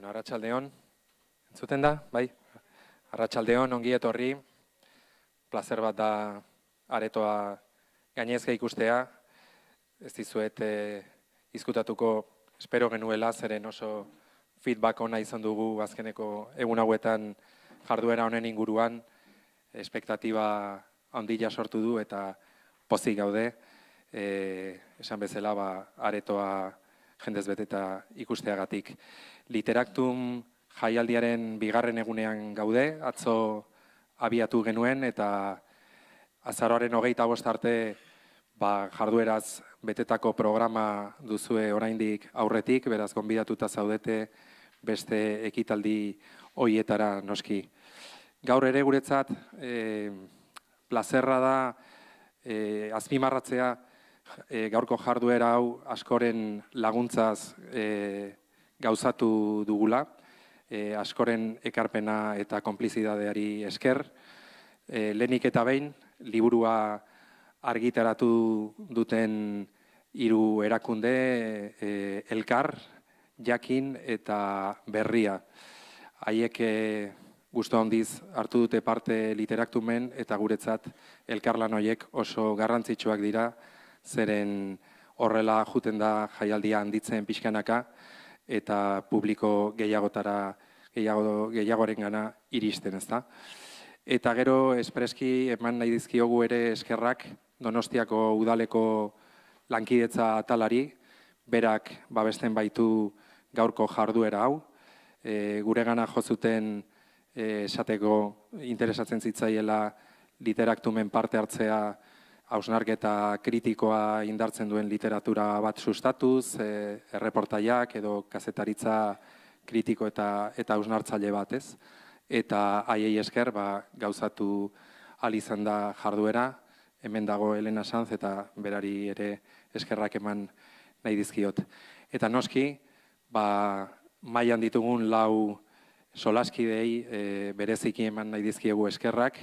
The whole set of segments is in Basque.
Arratsaldeon, entzuten da, bai? Arratsaldeon, ongi etorri, plazer bat da aretoa gainezka ikustea, ez dizuet izkutatuko espero genuela, zeren oso feedback ona izan dugu azkeneko egun hauetan jarduera honen inguruan, espektatiba handia sortu du eta pozik gaude, esan bezala aretoa jendez beteta ikusteagatik. Literaktum jaialdiaren bigarren egunean gaude, atzo abiatu genuen eta azaroaren 25 arte jardueraz betetako programa duzue oraindik aurretik, beraz gonbidatuta zaudete beste ekitaldi hoietara noski. Gaur ere guretzat plazerra da azpimarratzea gaurko jarduera hau askoren laguntzaz gauzatu dugula, askoren ekarpena eta konplizidadeari esker. Lehenik eta behin, liburua argitaratu duten 3 erakunde, Elkar, Jakin eta Berria. Haiek gustu handiz hartu dute parte literaktumen eta guretzat elkarlan horiek oso garrantzitsuak dira, zeren horrela juten da jaialdia handitzen pixkanaka eta publiko gehiagorengana iristen, ezta. Eta gero espreski eman nahi dizkiogu ere eskerrak Donostiako udaleko lankidetza atalari, berak babesten baitu gaurko jarduera hau, guregana jo zuten esateko interesatzen zitzaiela literaktumen parte hartzea hausnarketa kritikoa indartzen duen literatura bat sustatuz, erreportaiak edo kazetaritza kritiko eta hausnartzaile bat, ez? Eta haiei esker gauzatu ahal izan da jarduera, hemen dago Elena Sanz eta berari ere eskerrak eman nahi dizkiot. Eta noski, mailan ditugun 4 solaskidei bereziki eman nahi dizkiegu eskerrak,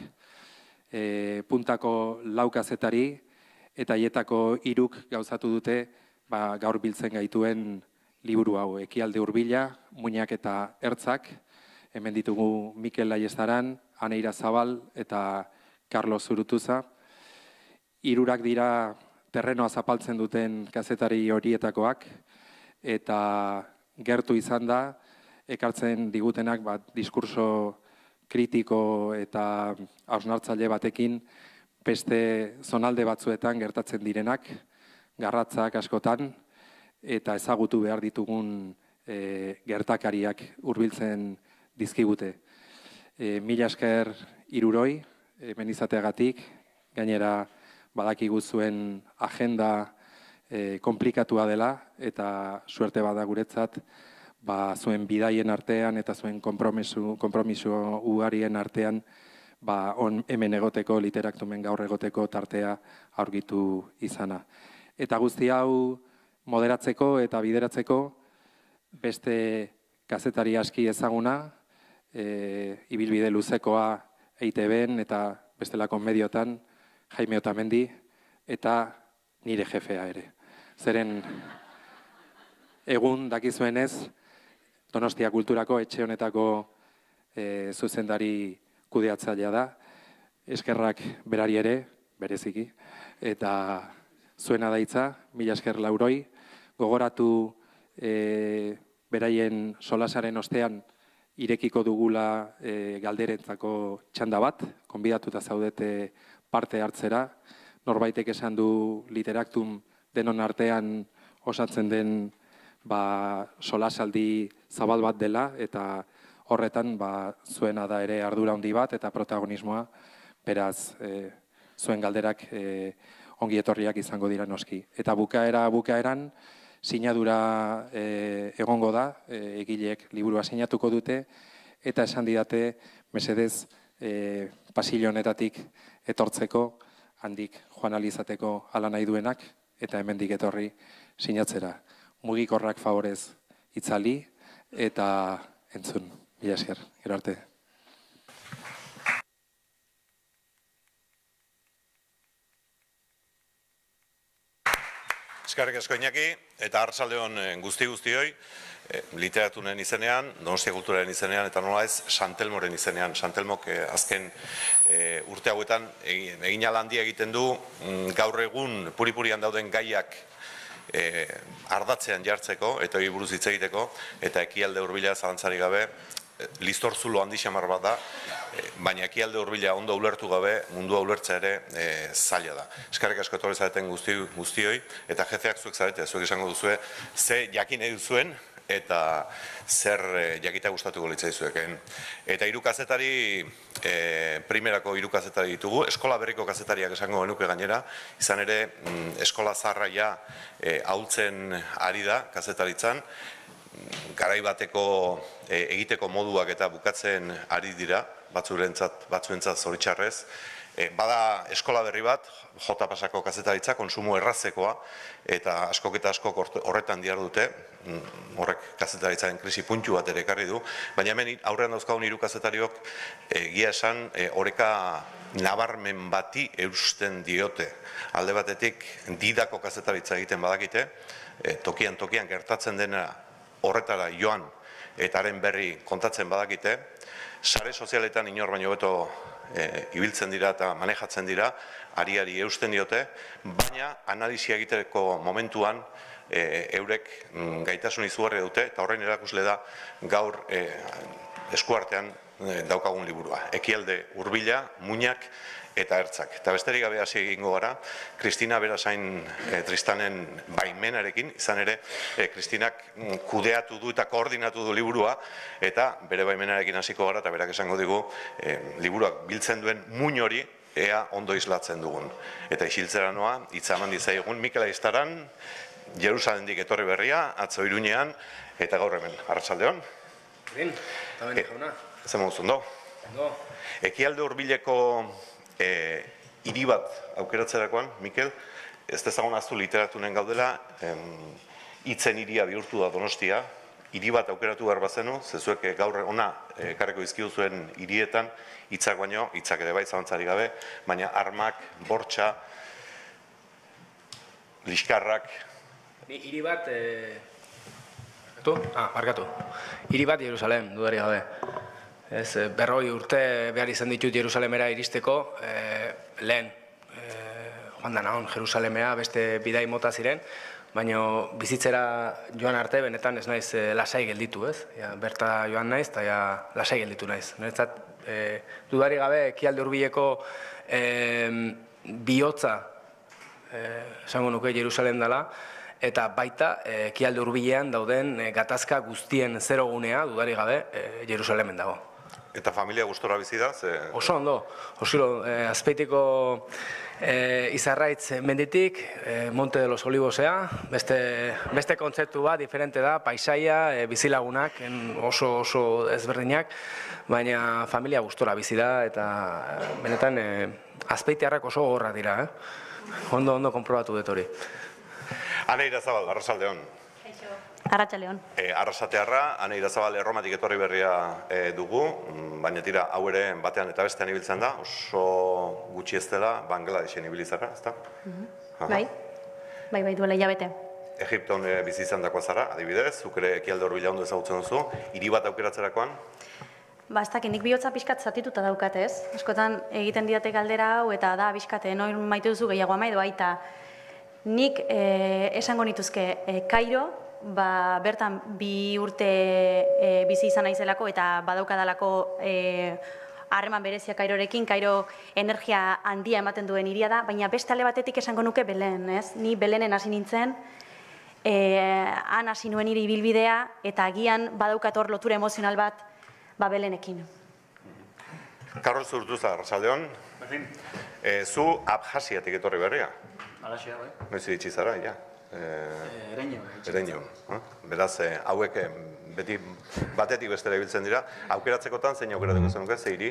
puntako 4 kazetari eta haietako 3 gauzatu dute gaur biltzen gaituen liburu hau, Ekialde Hurbila, Muinak eta Ertzak, hemen ditugu Mikel Laiestaran, Aneira Zabal eta Carlos Zurutuza. 3 dira terrenoa zapaltzen duten kazetari horietakoak eta gertu izan da, ekartzen digutenak diskurso kritiko eta hausnartzaile batekin beste zonalde batzuetan gertatzen direnak, garratzak askotan, eta ezagutu behar ditugun gertakariak hurbiltzen dizkigute. Mila esker 3, hemen izateagatik, gainera badakigu zuen agenda konplikatua dela eta suerte bada guretzat, zuen bidaien artean eta zuen konpromiso ugarien artean hemen egoteko, literaktumen gaur egoteko tartea aurkitu izana. Eta guzti hau moderatzeko eta bideratzeko beste kazetari aski ezaguna, ibilbide luzekoa EITB-en eta bestelako mediotan, Jaime Otamendi eta nire jefea ere. Zeren egun dakizuenez, Donostia Kulturako etxe honetako zuzendari kudeatzailea da, eskerrak berari ere, bereziki, eta zuena daitza, mila esker 4, gogoratu beraien solasaren ostean irekiko dugula galderentzako txanda bat, konbidatuta zaudete parte hartzera, norbaitek esan du literaktum denon artean osatzen den solasaldi zabal bat dela, eta horretan zuena da ere ardura handi bat eta protagonismoa, beraz zuen galderak ongi etorriak izango dira noski. Eta bukaeran sinadura egongo da, egileek liburua sinatuko dute, eta esan didate mesedez pasillo honetatik etortzeko, handik joan alizateko hala nahi duenak, eta hemendik etorri sinatzera. Mugikorrak favorez itzali eta entzun. Mila esker, gero arte. Eskerrik asko Iñaki, eta arratsaldeon guzti-guztioi, literaturen izenean, Donostia kulturaren izenean, eta nola ez, Santelmoren izenean. Santelmok azken urte hauetan egin ala handia egiten du, gaur egun puri-purian dauden gaiak ardatzean jartzeko, eta hori buruz hitz egiteko, eta Ekialde Hurbila zalantzarik gabe, listorzulo handi xamar bat da, baina Ekialde Hurbila ondo ulertu gabe, mundua ulertza ere zaila da. Eskerrik asko etorri zareten guztioi, eta jezeak zuek zarete, zuek esango duzue, ze jakin nahi duzuen, eta zer jakita gustatuko litzaizueken. Eta hiru kazetari, primerako hiru kazetari ditugu, eskola berriko kazetariak esango genuke gainera, izan ere eskola zaharraia ahultzen ari da kazetaritzan, garai bateko egiteko moduak eta bukatzen ari dira, batzuentzat zoritxarrez. Bada eskola berri bat, J. Pasako kazetaritza, konsumo errazekoa, eta askok eta askok horretan dihardute, horrek kazetaritzaren krisi puntu bat ere ekarri du, baina hemen aurrean dauzkagun hiru kazetariok egia esan oreka nabarmen bati eusten diote. Alde batetik didako kazetaritza egiten badakite, tokian gertatzen dena horretara joan eta haren berri kontatzen badakite, sare sozialetan inor baino beto ibiltzen dira eta manejatzen dira, ari eusten diote, baina analisia egiteko momentuan eurek gaitasun izugarria dute, eta horren erakusle da gaur eskuartean daukagun liburua. Ekialde Hurbila, Muinak eta Ertzak. Eta besterik gabe hasi egingo gara, Kristina Berasain Tristanen baimenarekin, izan ere, Kristinak kudeatu du eta koordinatu du liburua, eta bere baimenarekin hasiko gara, eta berak esango digu, liburuak biltzen duen muin hori, ea ondo islatzen dugun. Eta isiltzera noa, hitza eman dizaigun, Mikel Aiztaran, Jerusalendik etorri berria, atzo Iruñean, eta gaur hemen, arratsaldeon. Bien, eta bene jauna. Zer moduz ondo? Ondo. Ekialde Hurbileko hiri bat aukeratzerakoan, Mikel, ez dezagun aztu literatunen gaudela, hitzen hiria bihurtu da Donostia, hiri bat aukeratu behar bazenu, zezuek gaur ona ekarriko izkidu zuen hirietan, hitzak baino, hitzak ere bai zabantzari gabe, baina armak, bortxa, liskarrak... Ni hiri bat... Markatu. Hiri bat Jerusalem, dudari gabe. Berroi urte behar izan ditut Jerusalemera iristeko, lehen joan da nahon Jerusalemea beste bidai mota ziren, baina bizitzera joan arte benetan ez naiz lasai gelditu, ez? Berta joan naiz eta lasai gelditu naiz. Niretzat, dudari gabe Ekialde Hurbileko bihotza esango nuke Jerusalem dela, eta baita Ekialde Hurbilean dauden gatazka guztien zerogunea, dudari gabe, Jerusalemen dago. Eta familia gustora bizi da? Oso ondo. Azpeitiko Izarraitz menditik, Monte de los Olivosea, beste kontzeptu bat, diferente da, paisaia, bizilagunak, oso ezberdinak, baina familia gustora bizi da, eta benetan azpeitiarrak oso gorra dira, ondo konprobatu dut hori. Ane Irazabal, arratsaldeon. Arratsaldeon. Arrasatearra, Ane Irazabal Erromatik etorri berria dugu, baina tira, hau ere batean eta bestean ibiltzen da, oso gutxi ez dela, Bangladesen ibilizara, ez da? Bai, duela hilabete. Egipton bizi izan dakoa zara, adibidez, zuk ere Ekialde Hurbila ondo ezagutzen duzu, hiri bat aukeratzerakoan? Ez dakit, nik bihotza pixkat zatituta daukat, ez? Askotan egiten didate galdera hau, eta da, pixkate, noin maite duzu gehiago amaidu, aita. Nik esango nituzke Kairo, bertan 2 urte bizi izan naizelako eta badaukadalako harreman berezia Kairorekin, Kairo energia handia ematen duen hiria da, baina beste alde batetik esango nuke Belen, ez? Ni Belenen hasi nintzen, han hasi nuen nire ibilbidea, eta agian badaukat hor lotura emozional bat Belenekin. Karol Zurtuza, arratsaldeon. Zu Abjasiatik etorri berria? Alaxia, bai. Noiz iritsi zara, ja? Ereño. Beraz, hauek beti batetik bestera ibiltzen dira. Aukeratzekotan zein aukeratuko zenuke, ze hiri?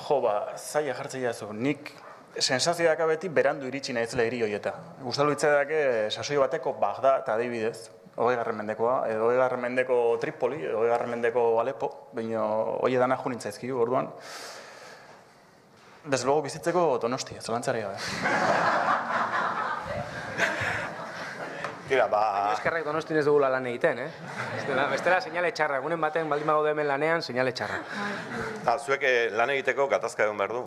Jo, zaila jartzea jazu. Nik sensazioak beti berandu iritsi nahitzela hiri horieta. Gustalu hitzaidake sasoi bateko Bagdad eta adibidez, 20. mendekoa, edo 20. mendeko Tripoli, edo 20. mendeko Alepo, baina hori dana jo nintzaizkigu, orduan. Desde luego bizitzeko Donostia, zalantzari gabe. Tira, ba... Eskerrak Donostin ez dugula lan egiten, Bestela seinale txarra, egunen baten baldin bagaude hemen lanean, seinale txarra. Zuek lan egiteko gatazka egon behar du?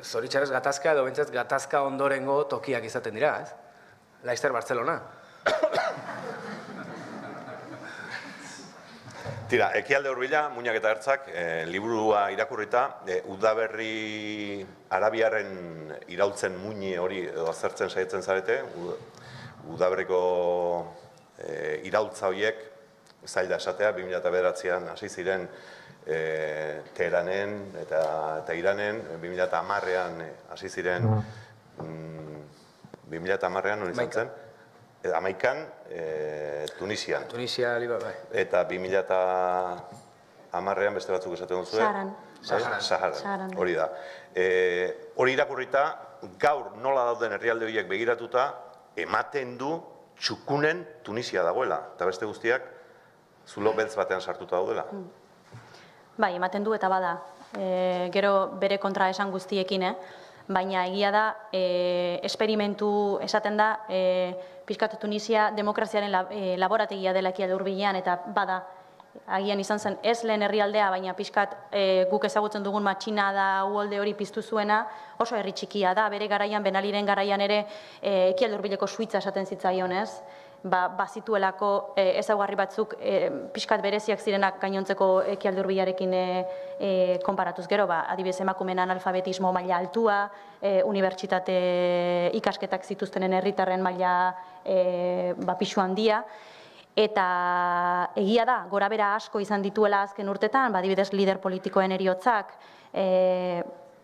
Zoritxarrez gatazka edo bentsat gatazka ondorengo tokiak izaten dira, ez? Laster Barcelona. Tira, Ekialde Hurbila, Muinak eta Ertzak, liburua irakurrita, udaberri arabiarren iraultzen muini hori azertzen saiatzen zarete, udaberriko iraultza horiek, zailda esatea, 2009an hasi ziren Teheranen eta Iranen, 2010an hasi ziren, 2010an hori izan zen, Hamaikan, Tunisian. Tunisia, Liba, bai. Eta 2010an beste batzuk esaten duzue? Saharan. Hori da. Hori irakurrita, gaur nola dauden herrialde horiek begiratuta, ematen du txukunen Tunisia dagoela. Eta beste guztiak, zulo beltz batean sartuta daudela. Bai, ematen du eta bada. Gero bere kontra esan guztiekin, baina egia da, esperimentu esaten da, pixkatu Tunisia demokraziaren laborategia dela Ekialde Hurbilean, eta bada, agian izan zen ez lehen herrialdea, baina pixkat guk ezagutzen dugun matxina da uholde hori piztu zuena, oso herri txikia da, bere garaian, Benaliren garaian ere Ekialde Hurbileko Suitza esaten zitzaion, ez? Bazituelako ezaugarri batzuk pixkat bereziak zirenak gainontzeko Ekialde Hurbilarekin konparatuz gero, adibidez emakumeen analfabetismo maila altua, unibertsitate ikasketak zituztenen herritarren maila pisu handia, eta egia da, gorabera asko izan dituela azken urtetan, adibidez lider politikoen heriotzak,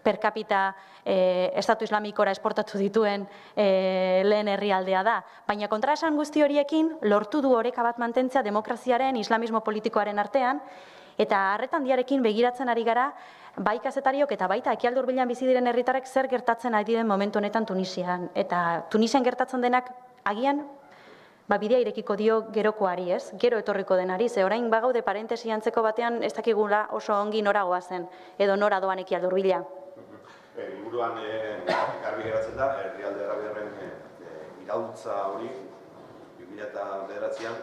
per capita Estatu Islamikora esportatu dituen lehen herrialdea da. Baina kontraesan guzti horiekin lortu du oreka bat mantentzea demokraziaren, islamismo politikoaren artean, eta harretan diarekin begiratzen ari gara, bai kazetariok eta baita Ekialde Hurbilean bizi diren herritarrek zer gertatzen ari den momentu honetan Tunisian. Eta Tunisian gertatzen denak agian bidea irekiko dio gerokoari, ez? Gero etorriko denari, ze orain bagaude parentesi antzeko batean ez dakigula oso ongi nora goazen, edo nora doan Ekialde Hurbila. Liburuan garbi geratzen da, herrialde arabiarren iraultza hori, 2009an,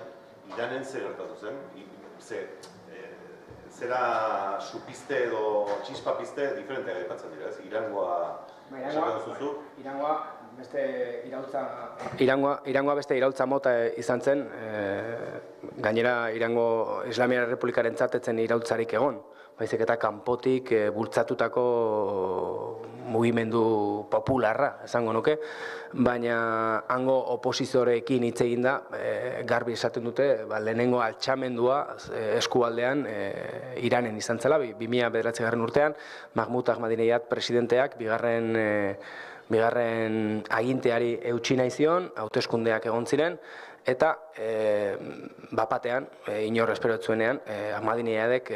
Iranen zer gertatu zen, zera supiste edo txispapiste diferenteak aipatzen dira, ez? Irangoa esaten duzu? Irangoa beste iraultza mota izan zen, gainera Irango Islamiar Errepublikaren zatetzen iraultzarik egon, baizik eta kanpotik bultzatutako mugimendu popularra, esango nuke, baina hango oposiziorekin hitz egin da, garbi esaten dute, lehenengo altxamendua eskualdean Iranen izan zela, 2009 urtean, Mahmoud Ahmadinejad presidenteak, bigarren aginteari eutsi nahi zion, hauteskundeak egon ziren, eta bapatean, inor espero zuenean, Ahmadinejadek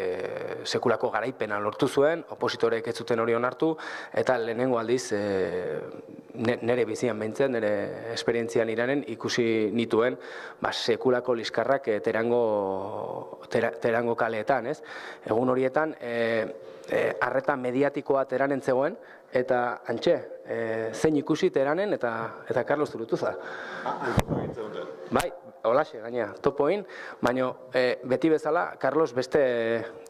sekulako garaipena lortu zuen, opositoreek ez zuten hori onartu, eta lehenengo aldiz, nire bizian behintzen, nire esperientzian Iranen ikusi nituen, sekulako liskarrak Teherango kaleetan, ez? Egun horietan, arreta mediatikoa Teheranen zegoen, eta antxe, zein ikusi Teheranen eta Carlos Zurutuza. Bai, holaxe, gaina, topoin, baina beti bezala, Carlos beste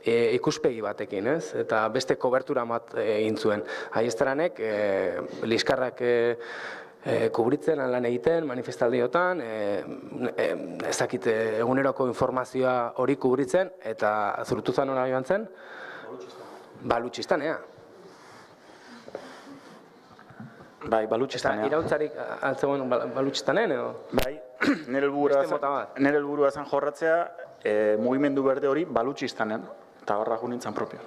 ikuspegi batekin, ez? Eta beste kobertura bat egin zuen. Aiestaranek, liskarrak kubritzen, lan egiten, manifestaldiotan, ezakit eguneroko informazioa hori kubritzen, eta Zurutuza nola joan zen? Balutxistan, ea. Bai, Balutxistanean. Iraultzarik altzegoen Balutxistanen, edo? Bai, nire helburua zen jorratzea mugimendu berde hori Balutxistanen, eta horra nintzen propio.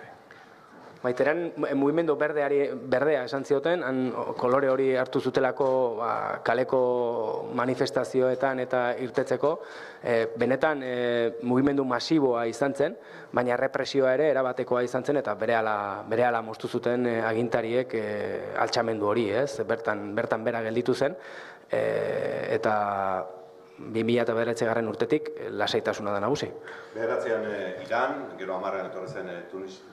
Baiteran, mugimendu berdea esan zioten, kolore hori hartu zutelako kaleko manifestazioetan eta irtetzeko, benetan mugimendu masiboa izan zen, baina represioa ere erabatekoa izan zen, eta berehala moztu zuten agintariek altxamendu hori, ez? Bertan bera gelditu zen, eta 2009 urtetik lasaitasuna da nagusi. 2009an Iran, gero 10an etorri zen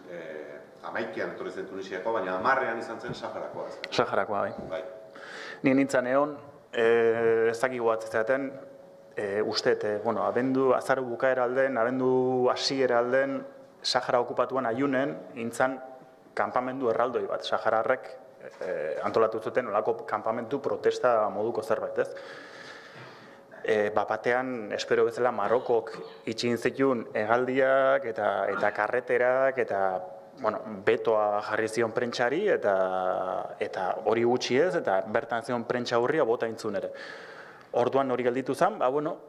Hamaikian etorri zen Tunisiako, baina 10ean izan zen Saharakoa. Saharakoa, bai. Ni nintzen egon, ez dakigu bat zezaten, usteet, abendu bukaera alden, abendu hasiera alden, Sahara okupatuan Aiunen, intzan kanpamendu erraldoi bat, sahararrek antolatu zuten olako kanpamentu protesta moduko zerbait, ez? Batean, espero bezala, Marokok itxin zituen hegaldiak eta karreterak eta betoa jarri zion prentsari eta hori gutxi ez, eta bertan zion prentsa hurria bota intzun ere. Orduan hori gelditu zen,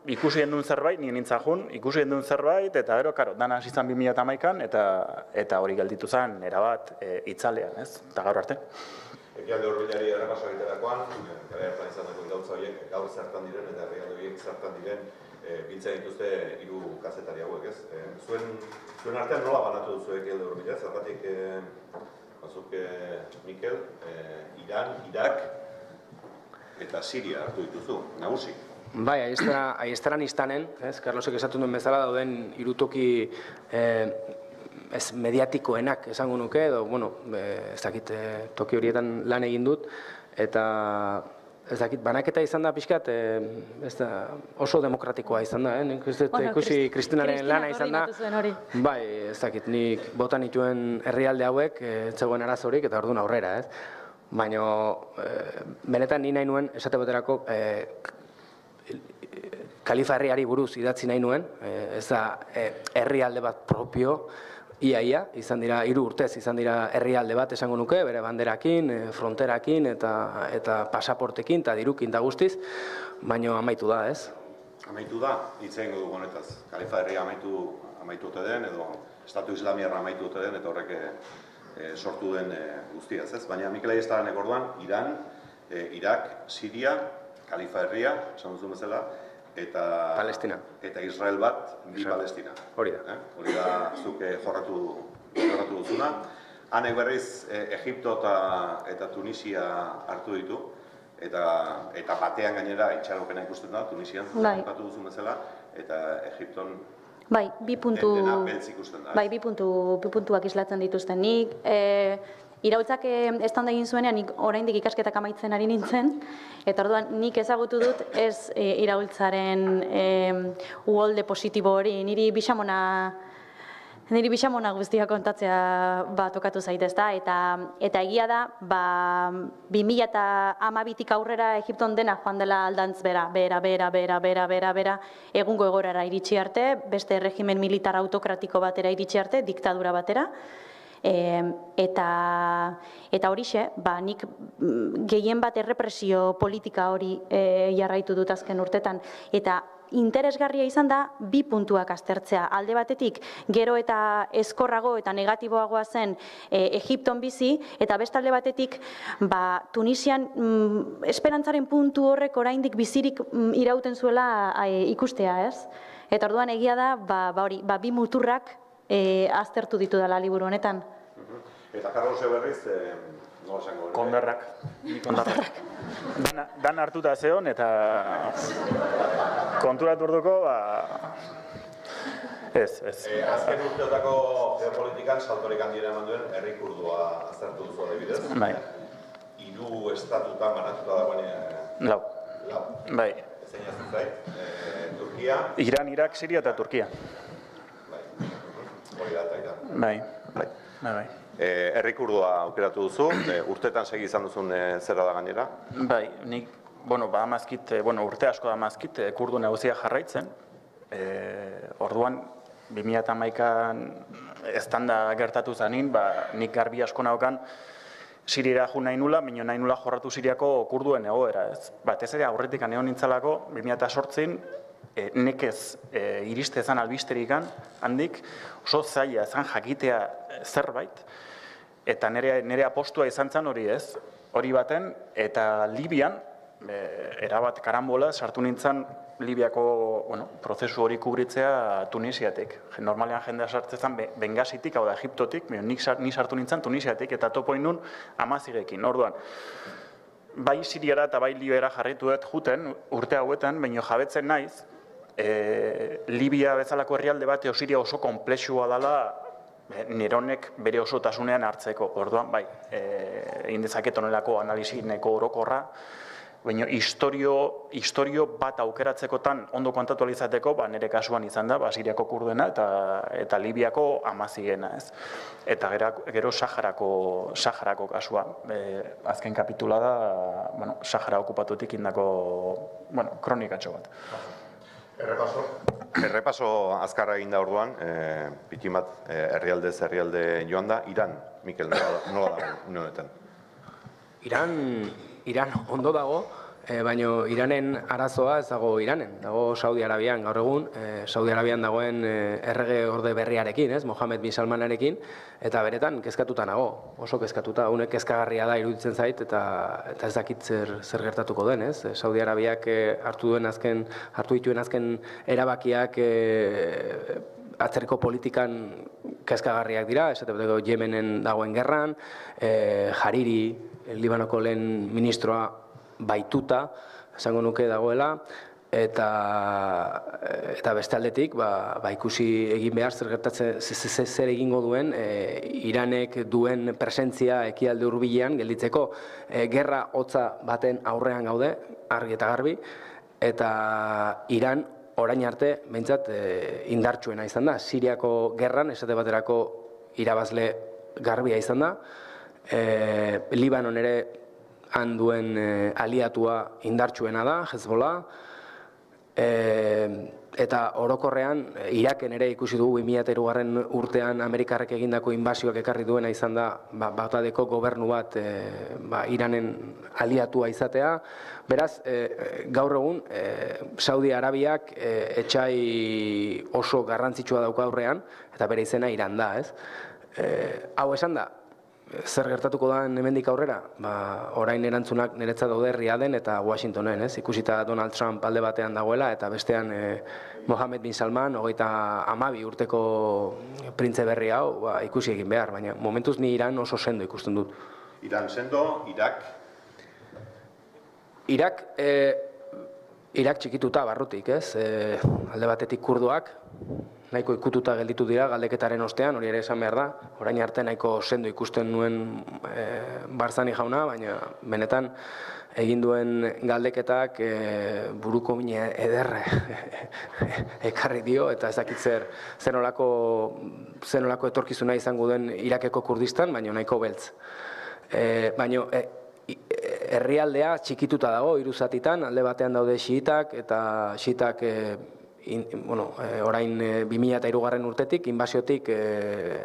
ikusi genduen zerbait, nien nintzajun, ikusi genduen zerbait, eta dana hasi zen 2011an, eta hori gelditu zen, erabat, itzalean, ez? Eta gaur arte. Ekialde Hurbilari errepaso egiterakoan, gara plan izan duen gauza horiek gaur zertan diren eta herrialde horiek zertan diren biltzen dituzte 3 kazetari hauek, ez? Zuen artean nola banatu duzu Ekialde Hurbila? Zergatik, bazuk Mikel, Iran, Irak eta Siria hartu dituzu, nagusi. Bai, aiestaran iztanen, Carlosek esatu duen bezala dauden 3 toki ez mediatikoenak esango nuke, edo, ez dakit toki horietan lan egin dut, eta ez dakit, banaketa izan da pixkat, oso demokratikoa izan da, ikusi Kristinaren lana izan da, bai, ez dakit, nik botan nituen herrialde hauek, etzegoen arazorik, eta orduan aurrera, ez? Baina, benetan ni nahi nuen, esate baterako, Kalifa herriari buruz idatzi nahi nuen, ez da herrialde bat propio, Ia, izan dira, 3 urtez izan dira herrialde bat esango nuke, bere banderakin, fronterakin eta pasaportekin eta dirukin da guztiz, baina amaitu da, ez? Amaitu da, hitzein dugu honetaz. Kalifa herria amaitu ote den, edo Estatu Islamiarra amaitu ote den, eta horrek sortu den guztiaz, ez? Baina Mikel Aiestaranek orduan, Iran, Irak, Siria, Kalifa herria, esan duzun bezala, eta Palestina. Eta Israel bat, bi Palestina. Hori da. Hori da, zuke jorratu duzuna. Hanek berriz, Egipto eta Tunisia hartu ditu, eta batean gainera itxaropena ikusten da, Tunisian, jorratu duzun bezala, eta Egipton Bai, bi puntuak islatzen dituzten. Nik Iraultzak estanda egin zuenean, nik oraindik ikasketak amaitzen ari nintzen, eta orduan nik ezagutu dut ez iraultzaren uholde positibo hori, niri bixamona guztia kontatzea tokatu zaitezta, eta egia da, 2012tik aurrera Egipton dena joan dela aldantz bera, egungo egorara iritsi arte, beste regimen militar autokratiko batera iritsi arte, diktadura batera, eta horixe, nik gehien bat errepresio politika hori jarraitu dut azken urtetan, eta interesgarria izan da 2 puntuak aztertzea. Alde batetik, gero eta ezkorrago eta negatiboagoa zen Egipton bizi, eta beste alde batetik, Tunisian esperantzaren puntu horrek oraindik bizirik irauten zuela ikustea, ez? Eta orduan egia da, hori, 2 muturrak aztertu ditu dela liburu honetan. Eta Carlose berriz, nola esango? Kondarrak. Dan hartuta zeon, eta konturatu orduko, ez. Azken urteotako geopolitikan saltorik handiena eman duen herri kurdua aztertu duzu adibidez. Bai. 3 estatutan banatuta dagoen... Lau. Bai. Zein aztu zait, Turkia... Iran, Irak, Siria eta Turkia. Hori da, eta Bai. Herri kurdua aukeratu duzu, urtetan segi izan duzun zera da gainera? Bai, nik, urte asko da mazkit kurdu negozia jarraitzen. Orduan, 2011an eztanda gertatu zanin, nik garbi asko naukan Siriara jo nahi nula, baina nahi nula jorratu Siriako kurduen egoera, ez? Ez ere aurretik aneon nintzalako, 2008an, nekez iriste ezan albisterikan, handik oso zaila ezan jakitea zerbait, eta nire apostua izan zen hori ez, hori baten, eta Libian, erabat karambola, sartu nintzen Libiako prozesu hori kubritzea Tunisiatik. Normalean jendea sartzen Bengasitik, hau da Egiptotik, ni sartu nintzen Tunisiatik, eta topoin nun Amazigekin, orduan. Bai Siriara eta bai Libiara jarritu dut juten, urte hauetan, baina jabetzen naiz, Libia bezalako herrialde bat Siria oso konplexua dela neronek bere osotasunean hartzeko. Orduan, bai, indezaket honelako analizi neko orokorra, baina historio bat aukeratzekotan ondo kontatu izateko, nire kasuan izan da, Siriako kurduena eta Libiako Amaziena, ez? Eta gero Saharako kasua. Azken kapitula da, Sahara okupatutik indako, kronikatxo bat. Errepaso azkarra egin da orduan, pitin bat herrialde joan da, Iran, Mikel, nola dago, une honetan? Iran ondo dago, baina Iranen arazoa ez dago Iranen, dago Saudi Arabian gaur egun, Saudi Arabian dagoen errege orde berriarekin, Mohammed bin Salmanarekin, eta beretan kezkatuta nago, oso kezkatuta, unek kezkagarria da iruditzen zait, eta ez dakit zer gertatuko den, Saudi Arabiak hartu dituen azken erabakiak atzerriko politikan kezkagarriak dira, esateko Yemenen dagoen gerran, Hariri, Libanoko lehen ministroa baituta, esango nuke dagoela, eta beste aldetik, ikusi egin behar zer egingo duen, Iranek duen presentzia ekialde hurbilean gelditzeko gerra hotza baten aurrean gaude, argi eta garbi, eta Iran orain arte, behintzat, indartsuena izan da. Siriako gerran, esate baterako irabazle garbia izan da. Libanon ere han duen aliatua indartsuena da, Hezbollah. Eta orokorrean, Iraken ere ikusi dugu 2003 urtean Amerikarrek egindako inbasioak ekarri duena izan da Bagdadeko gobernu bat Iranen aliatua izatea. Beraz, gaur egun, Saudi Arabiak etxai oso garrantzitsua dauka aurrean, eta bere izena Iran da, ez? Hau esan da, zer gertatuko da hemendik aurrera? Orain erantzunak niretzat daude Riaden eta Washingtonen, ez? Ikusita Donald Trump alde batean dagoela, eta bestean Mohammed bin Salman, 32 urteko printze berri hau, ikusi egin behar, baina momentuz ni Iran oso sendo ikusten dut. Iran sendo, Irak txikituta barrutik, ez? Alde batetik kurduak, nahiko ikututa gelditu dira galdeketaren ostean, hori ere esan behar da, orain arte nahiko sendo ikusten nuen Barzani jauna, baina benetan egin duen galdeketak buruko mine ederre ekarri dio, eta ez dakit zer nolako etorkizuna izango den Irakeko Kurdistan, baina nahiko beltz. Baina herrialdea txikituta dago, 3 zatitan, alde batean daude xiitak, eta xiitak orain 2003 urtetik, inbasiotik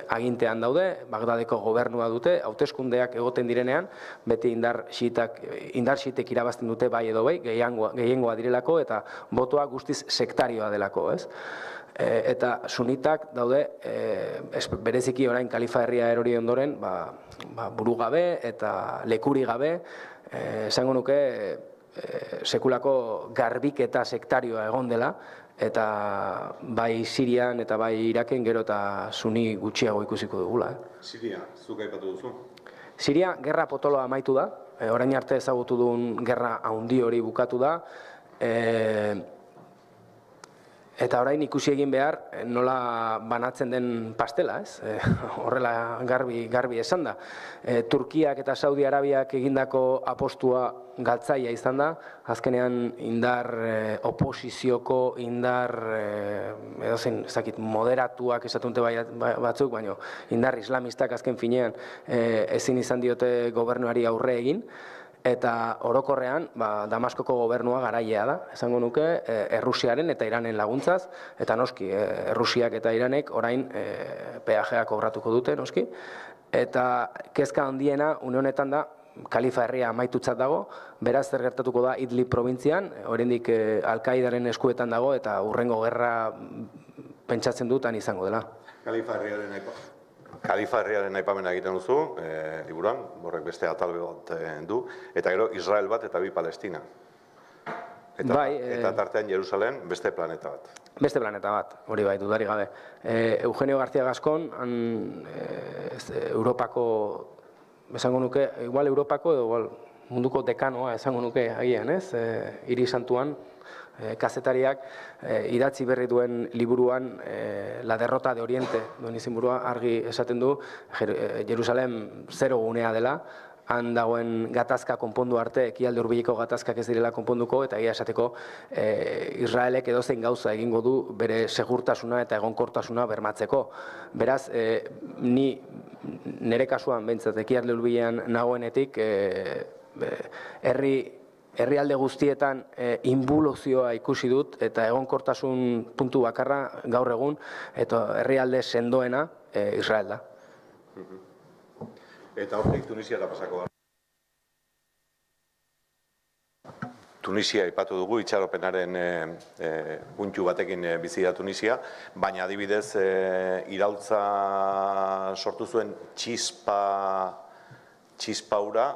agintean daude, Bagdadeko gobernua dute, hauteskundeak egoten direnean, beti indar xiitek irabazten dute bai edo bai, gehiengoa direlako, eta botoa guztiz sektarioa delako, ez? Eta sunitak daude, bereziki orain Kalifa herria erori ondoren, buru gabe eta lekuri gabe, esango nuke sekulako garbiketa sektarioa egon dela, eta bai Sirian eta bai Iraken gero eta suni gutxiago ikusiko dugula. Siria, zuk aipatu duzu? Siria, gerra potoloa amaitu da, orain arte ezagutu duen gerra handi hori bukatu da, eta orain ikusi egin behar nola banatzen den pastela, ez? Horrela garbi esan da. Turkiak eta Saudi Arabiak egindako apostua galtzaia izan da, azkenean indar oposizioko, indar edozein, ezakit, moderatuak esatunte batzuk, baina indar islamistak azken finean ezin izan diote gobernuari aurre egin, eta orokorrean Damaskoko gobernua garailea da, esango nuke, Errusiaren eta Iranen laguntzaz, eta noski, Errusiak eta Iranek orain peajea kobratuko dute, noski, eta kezka handiena une honetan da, Kalifa herria amaitutzat dago, beraz zer gertatuko da Idlib probintzian, oraindik Al-Qaidaren eskuetan dago, eta hurrengo gerra pentsatzen dutan izango dela. Kalifa herriaren aipamena egiten duzu, liburuan, horrek beste atal bat du, eta gero Israel bat eta bi Palestina. Eta tartean Jerusalem beste planeta bat. Beste planeta bat, hori bai, dudari gabe. Eugenio García Gascón, Europako, esango nuke, igual Europako edo igual munduko dekanoa esango nuke agian, ez? Hiri Santuan, kazetariak idatzi berri duen liburuan La derrota de Oriente, duen izenburua argi esaten du, Jerusalem zero gunea dela, han dagoen gatazka konpondu arte, ekialde hurbileko gatazkak ez direla konponduko, eta egia esateko Israelek edozein gauza egingo du bere segurtasuna eta egonkortasuna bermatzeko. Beraz, ni nire kasuan behintzat ekialde hurbilean nagoenetik herrialde guztietan inboluzioa ikusi dut eta egonkortasun puntu bakarra gaur egun eta herrialde sendoena Israel da. Eta hortik Tunisiara pasako gara. Tunisia aipatu dugu, itxaropenaren puntu batekin bizi da Tunisia, baina adibidez iraultza sortu zuen txispa hura,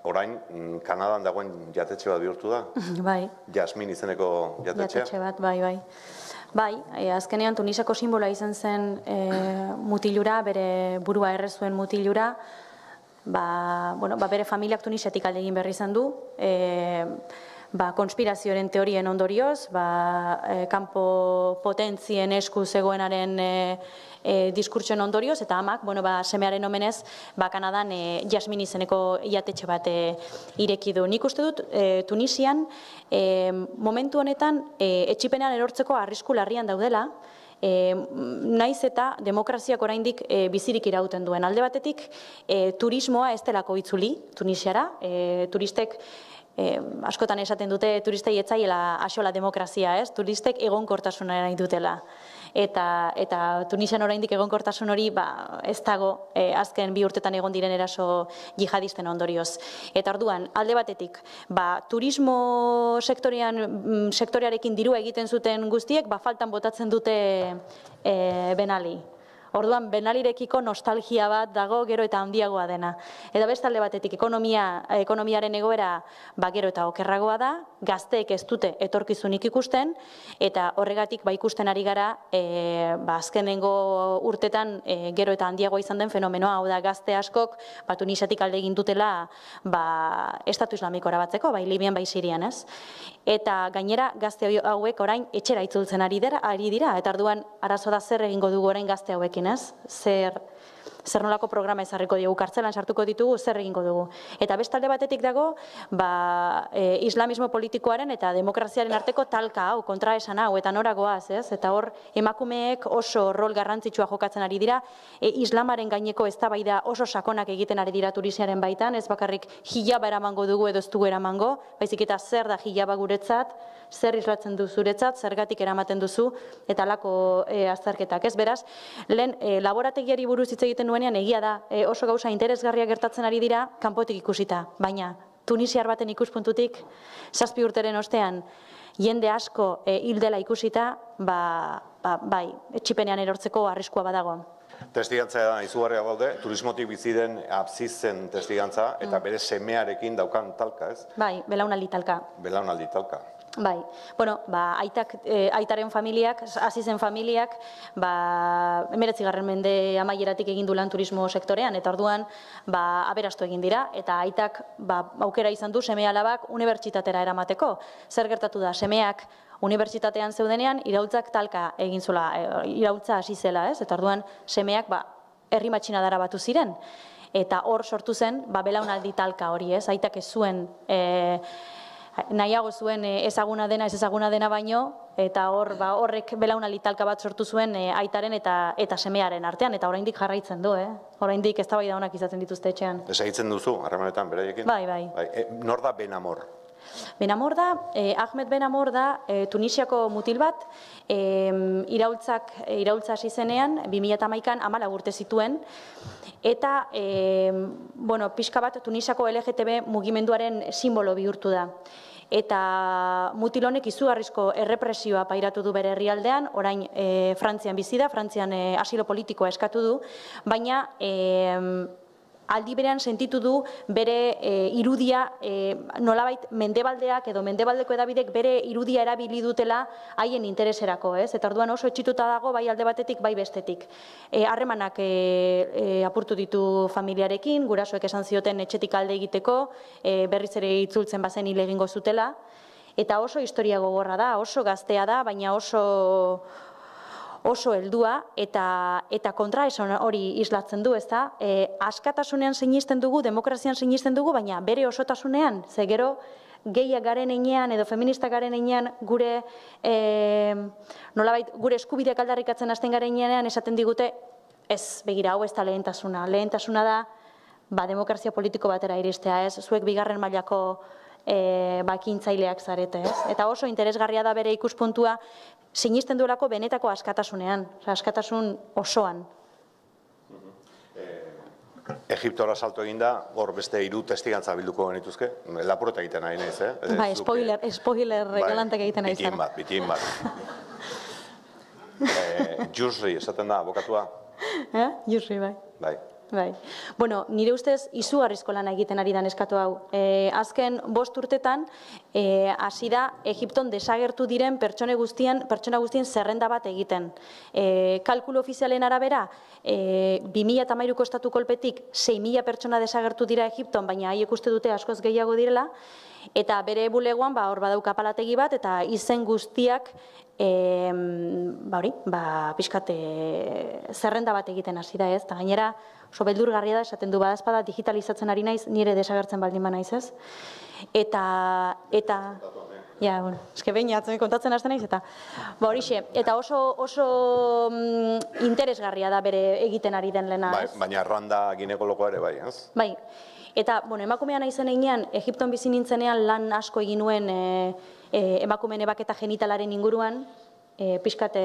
orain Kanadan dagoen jatetxe bat bihurtu da. Bai. Jasmin izeneko jatetxea. Jatetxe bat, bai. Bai, azkenean Tunisiako simbola izan zen mutilura, bere burua erre zuen mutilura, bere familiak Tunisiatik alde egin berri izan du, konspirazioaren teorien ondorioz, kanpo potentzien esku zegoenaren diskurtsoen ondorioz, eta amak, semearen omenez, Kanadan Jasmin izeneko jatetxe bat ireki du. Nik uste dut, Tunisian, momentu honetan, etxipenean erortzeko arrisku larrian daudela, naiz eta demokraziak oraindik bizirik irauten duen. Alde batetik, turismoa ez delako itzuli Tunisiara, turistek askotan esaten dute turistei etzaiela axola demokrazia, ez? Turistek egonkortasuna nahi dutela. Eta Tunisian oraindik egonkortasun hori ez dago azken 2 urtetan egon diren eraso jihadisten ondorioz. Eta orduan, alde batetik, turismo sektorearekin diru egiten zuten guztiek, faltan botatzen dute Ben Ali. Orduan, Ben Alirekiko nostalgia bat dago gero eta handiagoa dena. Eta beste alde batetik, ekonomiaren egoera gero eta okerragoa da, gazteek ez dute etorkizunik ikusten, eta horregatik ikusten ari gara azkenengo urtetan gero eta handiagoa izan den fenomenoa, hau da gazte askok Tunisiatik alde egin dutela Estatu Islamikora batzeko, Libian, Sirian, ez? Eta gainera gazte hauek orain etxera itzultzen ari dira, eta orduan arazo da zer egingo dugu orain gazte hauekin, ez? Zer nolako programa ezarriko diogu, kartzelan sartuko ditugu, zer egingo dugu. Eta bestalde batetik dago, islamismo politikoaren eta demokraziaren arteko talka hau, kontraesan hau, eta noragoaz, ez? Eta hor, emakumeek oso rol garrantzitsua jokatzen ari dira, islamaren gaineko eztabaida oso sakonak egiten ari dira Tunisiaren baitan, ez bakarrik hijaba eramango dugu edo ez dugu eramango, baizik eta zer da hijaba guretzat, zer islatzen du zuretzat, zergatik eramaten duzu, eta alako azterketak, ez? Beraz, lehen laborategiari buruz hitz egiten nuenean egia da, oso gauza interesgarria gertatzen ari dira kanpotik ikusita, baina tunisiar baten ikuspuntutik 7 urteren ostean jende asko hil dela ikusita, bai, etxipenean erortzeko arriskua badago. Testigantza izugarria daude, turismotik bizi den abzizen testigantza, eta bere semearekin daukan talka, ez? Bai, belaunaldi talka. Belaunaldi talka. Bai, aitaren familiak, azizen familiak, 19. mende amaieratik egin du lan turismo sektorean, eta orduan aberastu egin dira, eta aitak aukera izan du seme alabak unibertsitatera eramateko. Zer gertatu da, semeak unibertsitatean zeudenean, iraultzak talka egin zula, iraultza hasi zela, ez? Eta orduan semeak herri matxinadara batu ziren, eta hor sortu zen belaunaldi talka hori, ez? Aitak ez zuen nahiago zuen ezaguna dena, ez ezaguna dena baino, eta horrek belaunaldi talka bat sortu zuen aitaren eta semearen artean, eta oraindik jarraitzen du, oraindik eztabaida onak izaten dituzte etxean. Ezagitzen duzu, harremanetan, beraiekin? Bai. Nor da Ben Amor? Ben Amor da, Ahmed Ben Amor da, Tunisiako mutil bat, iraultza hasi zenean, 2011an 14 urte zituen, eta, pixka bat Tunisiako LGTB mugimenduaren simbolo bihurtu da. Eta mutil honek izugarrizko errepresioa pairatu du bere herrialdean, orain Frantzian bizi da, Frantzian asilo politikoa eskatu du, baina aldi berean sentitu du bere irudia, nolabait mendebaldeak edo mendebaldeko edabidek bere irudia erabili dutela haien intereserako, ez? Eta orduan oso etxituta dago, bai alde batetik, bai bestetik. Harremanak apurtu ditu familiarekin, gurasoek esan zioten etxetik alde egiteko, berriz ere itzultzen bazen hil egingo zutela, eta oso historia gogorra da, oso gaztea da, baina oso heldua eta kontraesan hori islatzen du, ezta? Askatasunean sinisten dugu, demokrazian sinisten dugu, baina bere osotasunean, ze gero gehiak garen einean edo feministak garen einean gure nolabait gure eskubideak aldarrikatzen hasten garen einean esaten digute ez, begira, hau ez da lehentasuna. Lehentasuna da demokrazia politiko batera iristea, ez? Zuek bigarren mailako bakintzaileak zarete, ez? Eta oso interesgarria da bere ikuspuntua sinisten duelako benetako askatasunean, askatasun osoan. Egiptora salto eginda, hor beste 3 testigantza bilduko genituzke, lapurreta egiten nahi naiz, Bai, spoiler galantak egiten nahi zara. Bitin bat. Jusri, esaten da, abokatua? Jusri, bai. Bai. Bueno, nire ustez izugarrizko lana egiten ari da neskatu hau. Azken 5 urtetan hasi da Egipton desagertu diren pertsona guztien zerrenda bat egiten. Kalkulu ofizialen arabera, 2013ko estatu kolpetik 6.000 pertsona desagertu dira Egipton, baina haiek uste dute askoz gehiago direla, eta bere bulegoan hor badauka palategi bat, eta izen guztiak pixkat zerrenda bat egiten hasi da, ez? Eta gainera, oso beldurgarria da, esaten du badazpada digitalizatzen ari naiz, nire desagertzen baldin ba naiz, ez? Eta eske behin atzen kontatzen hasten naiz, eta horixe, eta oso interesgarria da bere egiten ari den lena, ez? Baina Randa ginekologoa ere bai, ez? Bai, eta emakumea naizen einean, Egipton bizi nintzenean lan asko egin nuen emakumeen ebaketa genitalaren inguruan, pixkat,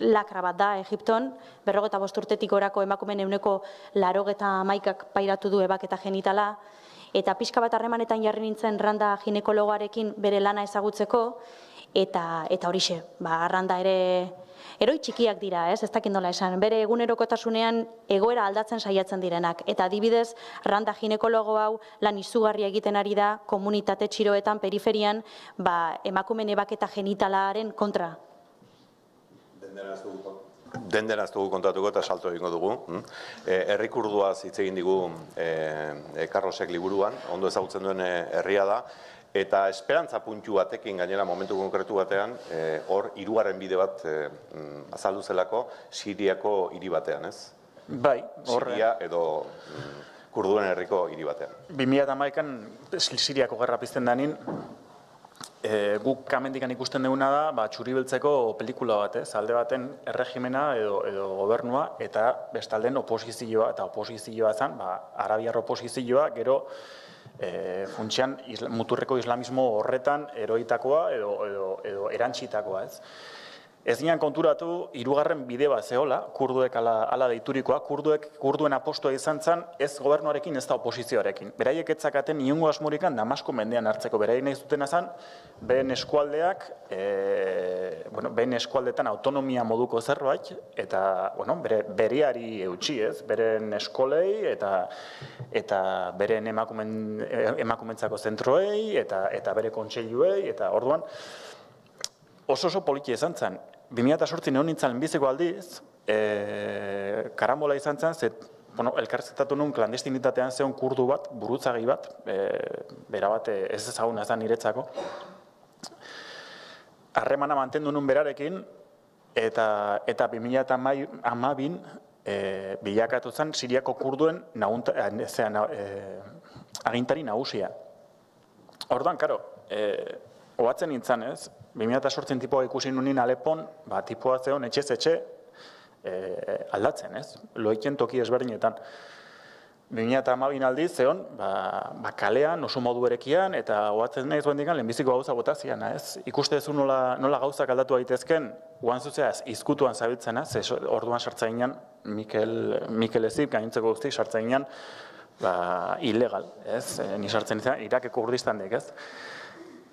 lakra bat da Egipton, 45 urtetik orako emakumeen 80%ak pairatu du ebaketa genitala, eta pixka bat harremanetan jarri nintzen Randa ginekologoarekin bere lana ezagutzeko, eta horixe, Randa ere heroi txikiak dira, ez dakit nola esan, bere egunerokotasunean egoera aldatzen saiatzen direnak, eta adibidez Randa ginekologo hau lan izugarria egiten ari da komunitate txiroetan, periferian, emakumeen ebaketa genitalaren kontra. Denderaz dugu kontatuko eta salto egingo dugu. Herri kurduaz hitz egin digu Carlosek liburuan, ondo ezagutzen duen herria da, eta esperantza puntu batekin gainera momentu konkretu batean, hor 3. bide bat azaldu zelako Siriako hiri batean, ez? Bai, Siria edo kurduen herriko hiri batean. 2011an Siriako gerra pizten denin, guk kamendikan ikusten duguna da, txuri-beltzeko pelikula bat, ez? Alde baten erregimena edo gobernua, eta bestalden oposizioa, eta oposizioa zen, arabiar oposizioa, gero funtsian muturreko islamismo horretan eroitakoa edo erantzitakoa, ez? Ez ginen konturatu 3. bide bat zehola, kurduek ala deiturikoa, kurduen apostua izan zen ez gobernuarekin ez da oposizioarekin. Beraiek etzakaten inongo asmorikan Damasko mendean hartzeko, beraiek nahi zuten azan, behen eskualdeak, behen eskualdetan autonomia moduko zerbait, eta bereari eutxi, ez? Beren eskolei eta beren emakumentzako zentroei eta bere kontseiluei, eta orduan oso politia izan zen. 2008 neon nintzen lehenbiziko aldiz, karambola izan zen, elkarrizketatu nuen klandestinitatean zeon kurdu bat, burutzagi bat, bera bat ez ezaguna zen niretzako. Harremana mantendu nuen berarekin, eta 2012 bilakatu zen Siriako kurduen agintari nagusia. Orduan, karo, oatzen nintzen ez, 2008 tipoa ikusi nunin Alepon, tipoa zeon etxe aldatzen ez, loiken toki ezberdinetan. 2012 aldiz zeon, kalean, oso modu erekian, eta oatzen nahiz bendikan lehenbiziko gauza botazian, ez? Ikustezu nola gauzak aldatu daitezken, oan zuzeaz, izkutuan zabiltzena, orduan sartzainan, Mikel Ezip, gainontzeko guzti, sartzainan, ilegal, ez? Ni sartzen izan, Irakeko Kurdistanek, ez?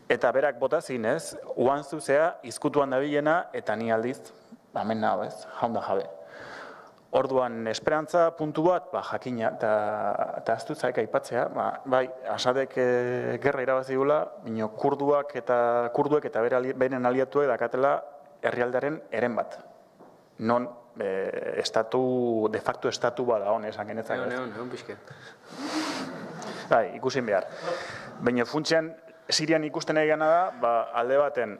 Eta berak botazin, ez? Oan zuzea, izkutuan dabilena, eta ni aldiz, hemen nago, ez? Jaunda jabe. Orduan, esperantza puntu bat, jakina, eta ez dut zaik aipatzea, Asadek gerra irabazi gula, bino kurduek eta beren aliatuek dakatela herrialdearen eren bat. Non, de facto estatu bada hon, esan genetzak. Egon pixke. Ikusin behar. Baina funtsean, Sirian ikusten nahi gana da, alde baten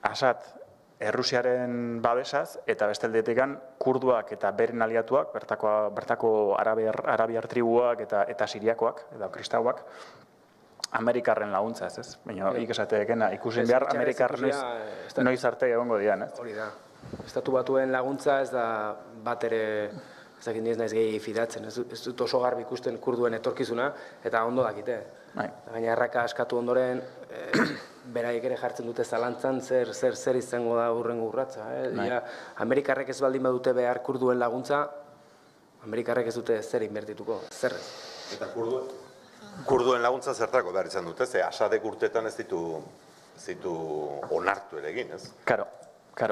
Asad Errusiaren babesaz, eta beste aldetik kurduak eta beren aliatuak, bertako arabiar tribuak eta siriakoak, eta kristauak, Amerikarren laguntza ez. Baina ikesateekena ikusin behar Amerikar noiz arte egongo dian, ez? Hori da. Estatu Batuen laguntza ez da bat ere, ez dakit naiz gehi fidatzen, ez dut oso garbi ikusten kurduen etorkizuna, eta ondo dakite. Baina erraka askatu ondoren, beraiek ere jartzen dute zalantzan zer izango da hurrengo urratsa. Amerikarrek ez baldin badute behar kurduen laguntza, Amerikarrek ez dute zer inbertituko, zer ez. Eta kurduen laguntza zertako behar izan dute, ze Asadek urtetan ez ditu onartu ere egin, ez? Karo,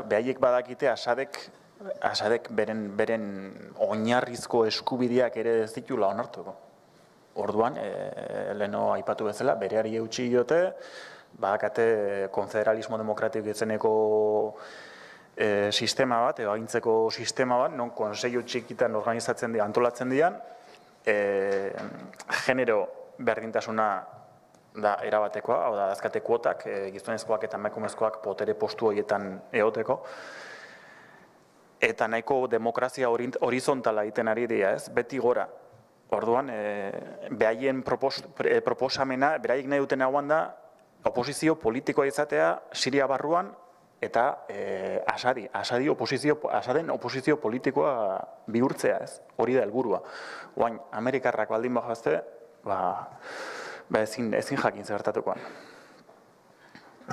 behaiek badakite Asadek beren oinarrizko eskubideak ere ez ditula onartuko. Orduan, leheno aipatu bezala, bereari eutxi diote, badakate konfederalismo demokratiko izeneko sistema bat, edo agintzeko sistema bat, non konseio txikitan organizatzen dira, antolatzen dian, genero berdintasuna da erabatekoa, hau da, dazkate kuotak, gizonezkoak eta emakumezkoak potere postu horietan eoteko, eta nahiko demokrazia horizontala egiten ari dira, ez? Beti gora. Orduan, behaien proposamena, beraiek nahi duten hauan da, oposizio politikoa izatea Siria barruan, eta Asaden oposizio politikoa bihurtzea, ez? Hori da helburua. Oain, Amerikarrak baldin bajazte, ezin jakin zertatukoan.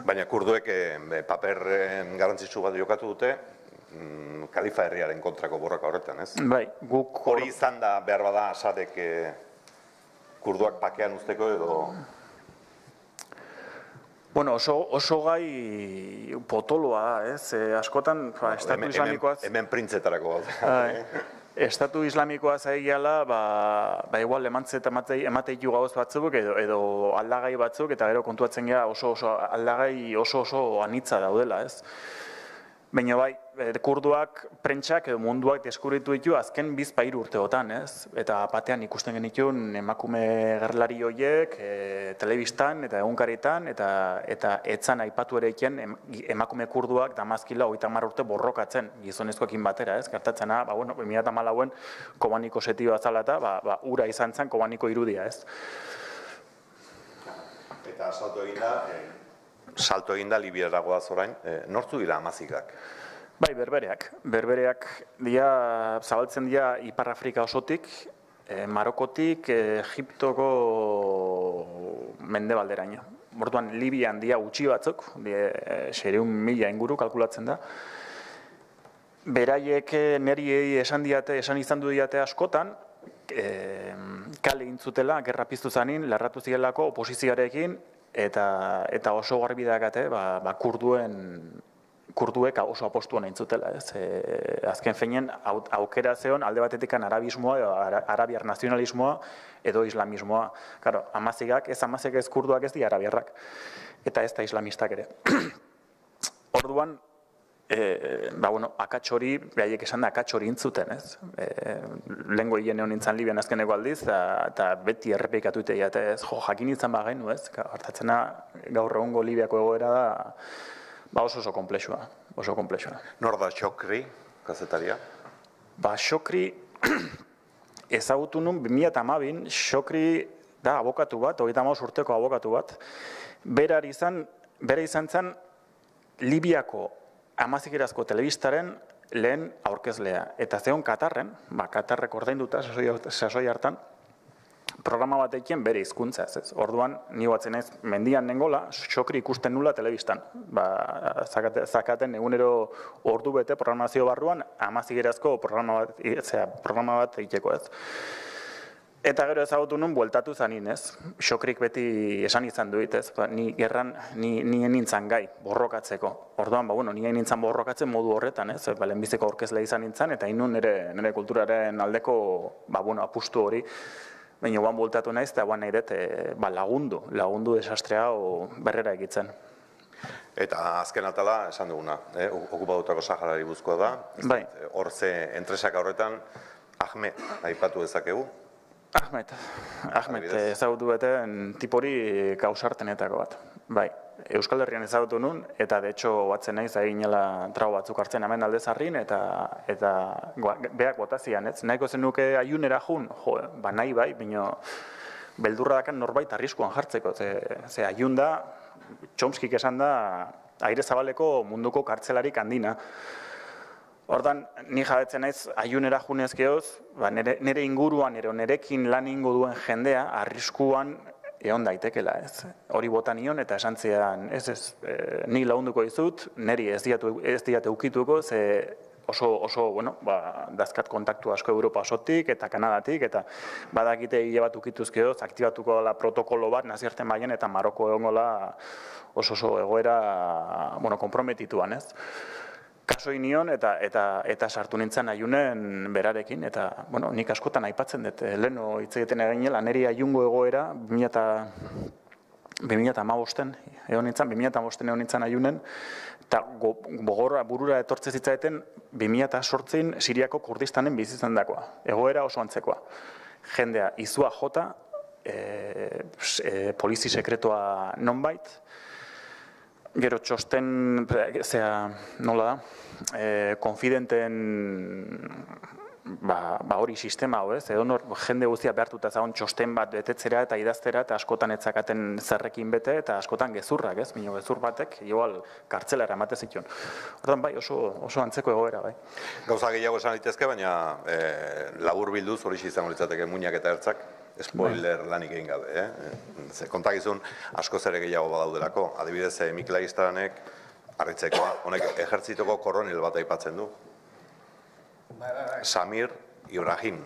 Baina kurduek paper garrantzitsu bat jokatu dute, Kalifa herriaren kontrako borroka horretan, ez? Bai, guk... Hori izan da behar bada Asadek kurduak pakean usteko edo... Bueno, oso gai potoloa, ez? Askotan, Estatu Islamikoaz... Hemen printzetarako bat. Estatu Islamikoa zaigiala, igual emateiku gauz batzuk edo aldagai batzuk, eta gero kontuatzen gara aldagai oso anitza daudela, ez? Baina bai, kurduak, prentsak edo munduak deskubritu ditu azken 2-3 urteotan, ez? Eta batean ikusten genituen emakume gerlari horiek, telebistan eta egunkaritan, eta etzan aipatu ere iken emakume kurduak Damaskila 30 urte borrokatzen gizonezkoekin batera, ez? Gertatzena, 2014an Kobaniko setioa zala eta ura izan zen Kobaniko irudia, ez? Eta salto eginda Libiara goaz orain, nortzu dira Amazigak? Bai, berbereak. Berbereak zabaltzen dira Ipar Afrika osotik, Marokotik, Egiptoko mendebalderaino. Orduan, Libian dira gutxi batzuk, 600.000 inguru kalkulatzen da. Beraiek neri esan izan du diate askotan, kale egin zutela, gerra piztu zanin, larratu zirelako oposizioarekin, eta oso garbi dakate, kurduek oso apostuan egin zutela, ez? Azken feinen, aukera zeon, alde batetik arabismoa, arabiar nazionalismoa, edo islamismoa. Claro, Amazigak ez kurduak ez di arabiarrak, eta ez da islamistak ere. Orduan, akats hori, behaiek esan da akats hori intzuten, ez? Lehengo hien egon nintzen Libian azkeneko aldiz, eta beti errepikatu itea, ez? Jakin nintzen bagenu, ez? Hartatzena gaur egungo Libiako egoera da, oso komplexua. Nor da Shokri, kazetaria? Shokri, ezagutu nun, 2012, Shokri da abokatu bat, 35 urteko abokatu bat, bera izan zen Libiako Amazikerazko telebistaren lehen aurkezlea. Eta zeon Katarren, Katarrek ordainduta sasoi hartan, programa batekin bere hizkuntzaz, ez? Orduan, ni batzen ez, mendian nengola, Shokri ikusten nula telebistan. Zakaten egunero ordu bete programazio barruan, Amazikerazko programa bat egiteko, ez? Eta gero ezagutu nun, bueltatu zanin, ez? Shokrik beti esan izan duit, ez? Ni gerran, nien nintzen gai, borrokatzeko. Orduan, nien nintzen borrokatzen modu horretan, ez? Lehenbiziko aurkezle izan nintzen, eta inun nire kulturaren aldeko, apustu hori. Baina guan bueltatu naiz, eta guan nahi dut lagundu desastrea berrera egitzen. Eta azken atala, esan duguna, okupadutako Saharari buzkoa da. Bai. Horze entresak horretan, Ahmed, aipatu dezakegu. Ahmed, ezagutu beten tipori kausartenetako bat. Bai, Euskal Herrian ezagutu nun, eta de hecho batzen naiz aginela trago batzuk hartzen hemen Aldezarrin, eta beak botazian, ez? Nahiko zenuke Aiunera jun, jo, ba nahi bai, baina beldurra dakan norbait arriskuan jartzeko, ze Aiun da, Chomskik esan da, aire zabaleko munduko kartzelarik handina. Hortan, ni jabetzen naiz Aiunera junezkeoz, ba, nire inguruan, nerekin lan ingo duen jendea, arriskuan egon daitekela, ez? Hori bota nion eta esan zidan, ni lagunduko dizut, niri ez diate ukituko, ze oso, bueno, dazkat kontaktu asko Europa osotik eta Kanadatik, eta badakite hile bat ukituzkeoz, aktibatuko dela protokolo bat, nazierten baien, eta Maroko egongola oso egoera, bueno, komprometituan, ez? Kasoi nion eta sartu nintzen Aiunen berarekin, eta, bueno, nik askotan aipatzen dut, leheno hitz egiten eginela, niri Aiungo egoera 2015-en egon nintzen Aiunen, eta burura etortze zitzaeten 2008 Siriako Kurdistanen bizitzen dakoa, egoera oso antzekoa. Jendea izua jota, polizi sekretoa nonbait, gero txosten, nola da, konfidenten hori sistema hau, ez? Edo jende guztia behartuta zagon txosten bat betetzera eta idaztera, eta askotan etzakaten zerrekin bete, eta askotan gezurrak, ez? Bino gezur batek, igual kartzelara emate zituen. Hortan bai, oso antzeko egoera, bai. Gauza gehiago esan litezke, baina labur bilduz hori izango litzateke muinak eta ertzak, spoiler lanik egin gabe, kontakizun asko zere gehiago badaudelako. Adibidez, Mikel Agistaranek harritzekoa, honek ejertzitoko koronel bat aipatzen du. Samir Ibrahim.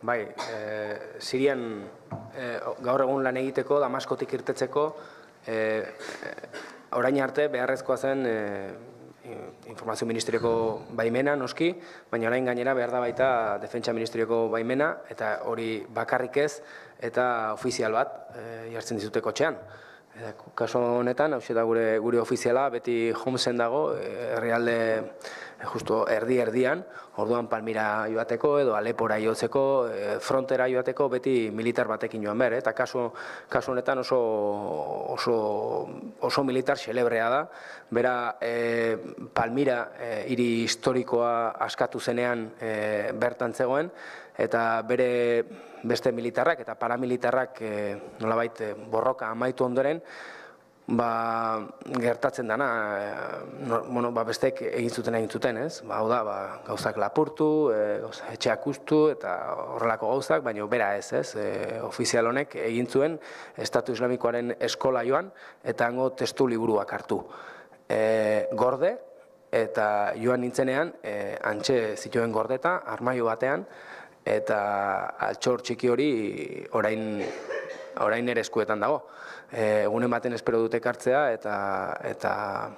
Bai, Sirian gaur egun lan egiteko, Damaskotik irtetzeko, orain arte beharrezkoa zen Informazio Ministerioko baimena, noski, baina orain gainera behar da baita Defentsa Ministerioko baimena, eta hori bakarrik ez, eta ofizial bat jartzen dizute kotxean. Kaso honetan, hau da gure ofiziala, beti Homesen dago, herrialde justo erdi-erdian, orduan Palmira joateko edo Alepora jotzeko, frontera joateko beti militar batekin joan behar, eta kasu honetan oso militar xelebrea da. Bera, Palmira hiri historikoa askatu zenean bertan zegoen, eta bere beste militarrak eta paramilitarrak nolabait borroka amaitu ondoren, gertatzen dana, bestek egin zuten, ez? Hau da, gauzak lapurtu, etxeak ustu eta horrelako gauzak, baina bera ez, ez? Ofizial honek egin zuen Estatu Islamikoaren eskola joan, eta hango testu liburuak hartu. Gorde, eta joan nintzenean, antxe zituen gordeta, armaio batean, eta altxor txiki hori orain ere eskuetan dago. Egunen baten espero dute kartzea eta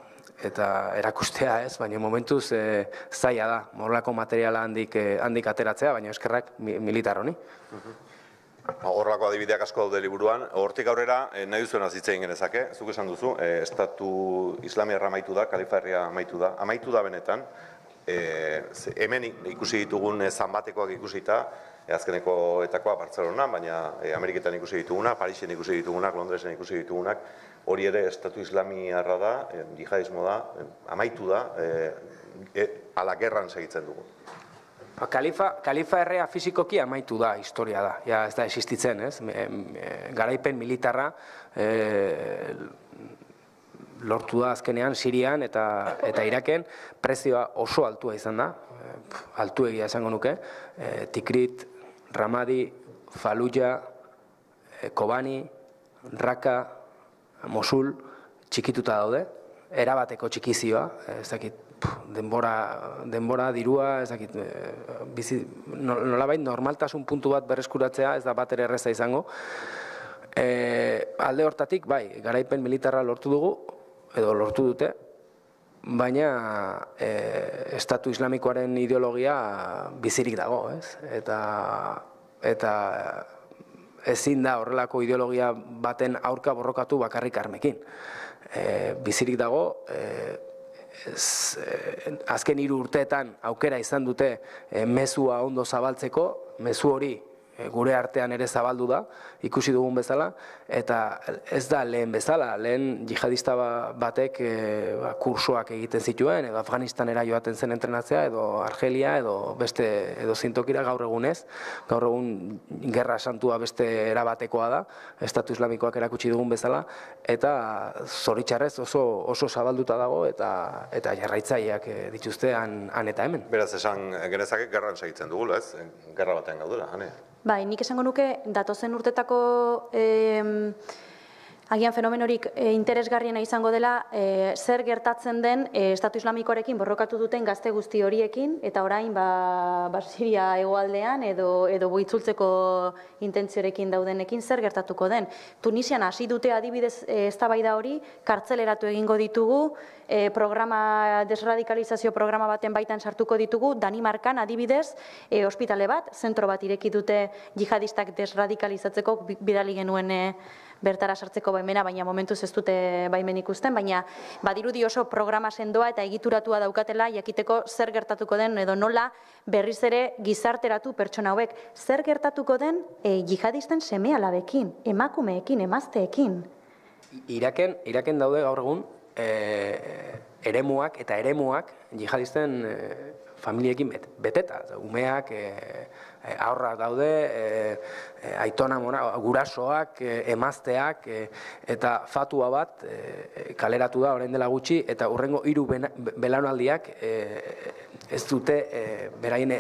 erakustea, ez, baina momentuz zaila da, morlako materiala handik ateratzea, baina eskerrak militar honi. Horrelako adibideak asko daude liburuan, hortik aurrera nahi duzuen azitzein genezake, zuk esan duzu, Estatu Islamiarra amaitu da, Kalifa herria amaitu da benetan, hemen ikusi ditugun zanbatekoak ikusita, azkeneko etakoa Bartzelona, baina Ameriketan ikusi dituguna, Parisen ikusi ditugunak, Londresen ikusi ditugunak, hori ere Estatu Islamiarra da, jihadismo da, amaitu da, ala gerran segitzen dugu. Kalifa herria fizikoki amaitu da, historia da, ja ez da existitzen, ez? Garaipen militarra lortu da azkenean Sirian eta Iraken, prezioa oso altua izan da, altuegia esango nuke, Tikrit, Ramadi, Fallujah, Kobani, Raqqa, Mosul, txikituta daude, erabateko txikizioa, ez dakit, denbora, dirua, ez dakit, nolabait normaltasun puntu bat berreskuratzea, ez da bat ere erreza izango. Alde hortatik, bai, garaipen militarra lortu dugu, edo lortu dute, baina Estatu Islamikoaren ideologia bizirik dago, ez? Eta ezin da horrelako ideologia baten aurka borrokatu bakarrik armekin. Bizirik dago, azken 3 urteetan aukera izan dute mezua ondo zabaltzeko, mezu hori gure artean ere zabaldu da, ikusi dugun bezala, eta ez da lehen bezala, lehen jihadista batek kursoak egiten zituen, edo Afganistanera joaten zen entrenatzea, edo Argelia, edo beste edo zintokira gaur egunez, gaur egun gerra santua beste erabatekoa da, Estatu Islamikoak erakutsi dugun bezala, eta zoritxarrez oso zabalduta dago, eta jarraitzaileak dituzte han eta hemen. Beraz, esan genezake gerran segitzen dugula, ez? Gerra batean gaudela, hane? Bai, nik esango nuke, datozen urtetako agian fenomenorik interesgarriena izango dela zer gertatzen den Estatu Islamikoarekin borrokatu duten gazte guzti horiekin, eta orain Siria hegoaldean edo boitzultzeko intentziorekin daudenekin zer gertatuko den. Tunisian hasi dute adibidez eztabaida hori, kartzeleratu egingo ditugu, desradikalizazio programa baten baitan sartuko ditugu, Danimarkan adibidez ospitale bat, zentro bat ireki dute jihadistak desradikalizatzeko, bidali genuen bertara sartzeko baimena, baina momentuz ez dute baimen ikusten, baina badirudi oso programa sendoa eta egituratua daukatela jakiteko zer gertatuko den edo nola berriz ere gizarteratu pertsona hauek. Zer gertatuko den jihadisten seme-alabekin, emakumeekin, emazteekin. Iraken daude gaur egun eremuak eta eremuak jihadisten familiekin beteta. Umeak, aurrak daude, aitona gurasoak, emazteak, eta fatua bat kaleratu da orain dela gutxi, eta hurrengo 3 belaunaldiak ez dute beraien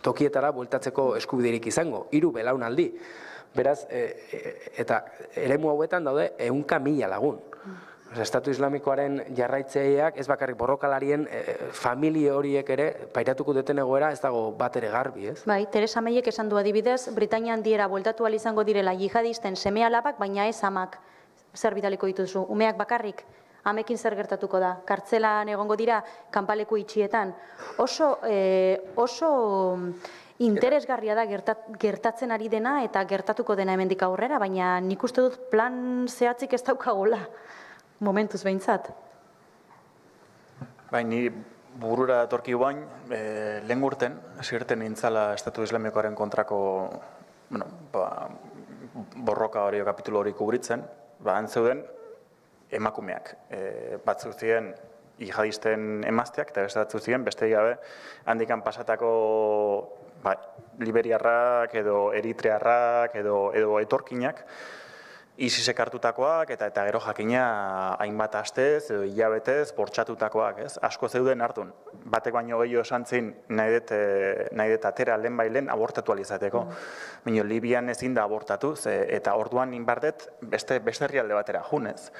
tokietara bueltatzeko eskubiderik izango, 3 belaunaldi. Beraz, eta eremu hauetan daude 100.000 lagun. Estatu Islamikoaren jarraitzaileak ez bakarrik borrokalarien familie horiek ere pairatuko duten egoera ez dago bat ere garbi, ez? Bai, Teresa Mayek esan du adibidez, Britainia handiera bueltatu ahal izango direla jihadisten seme-alabak, baina ez amak. Zer bidaliko dituzu? Umeak bakarrik? Amekin zer gertatuko da? Kartzelan egongo dira, kanpaleku itxietan. Oso interesgarria da gertatzen ari dena eta gertatuko dena hemendik aurrera, baina nik uste dut plan zehatzik ez daukagula. Momentuz behintzat. Bai, ni burura datorki bain, lehen urten, zirten nintzala Estatu Islamikoaren kontrako borroka hori kapitulo hori kubritzen, antzeuden emakumeak. Batzuk ziren jihadisten emazteak, eta beste ziren beste gabe handikan pasatako liberiarrak edo eritrearrak edo etorkinak, ISISek hartutakoak eta gero jakina hainbat astez edo hilabetez bortxatutakoak, ez? Asko zeuden hartun. Batek baino gehiago esan zin nahi dut atera lehen bailen abortatu alizateko. Baina Libian ezin da abortatu, eta orduan inbardet beste herrialde batera junez.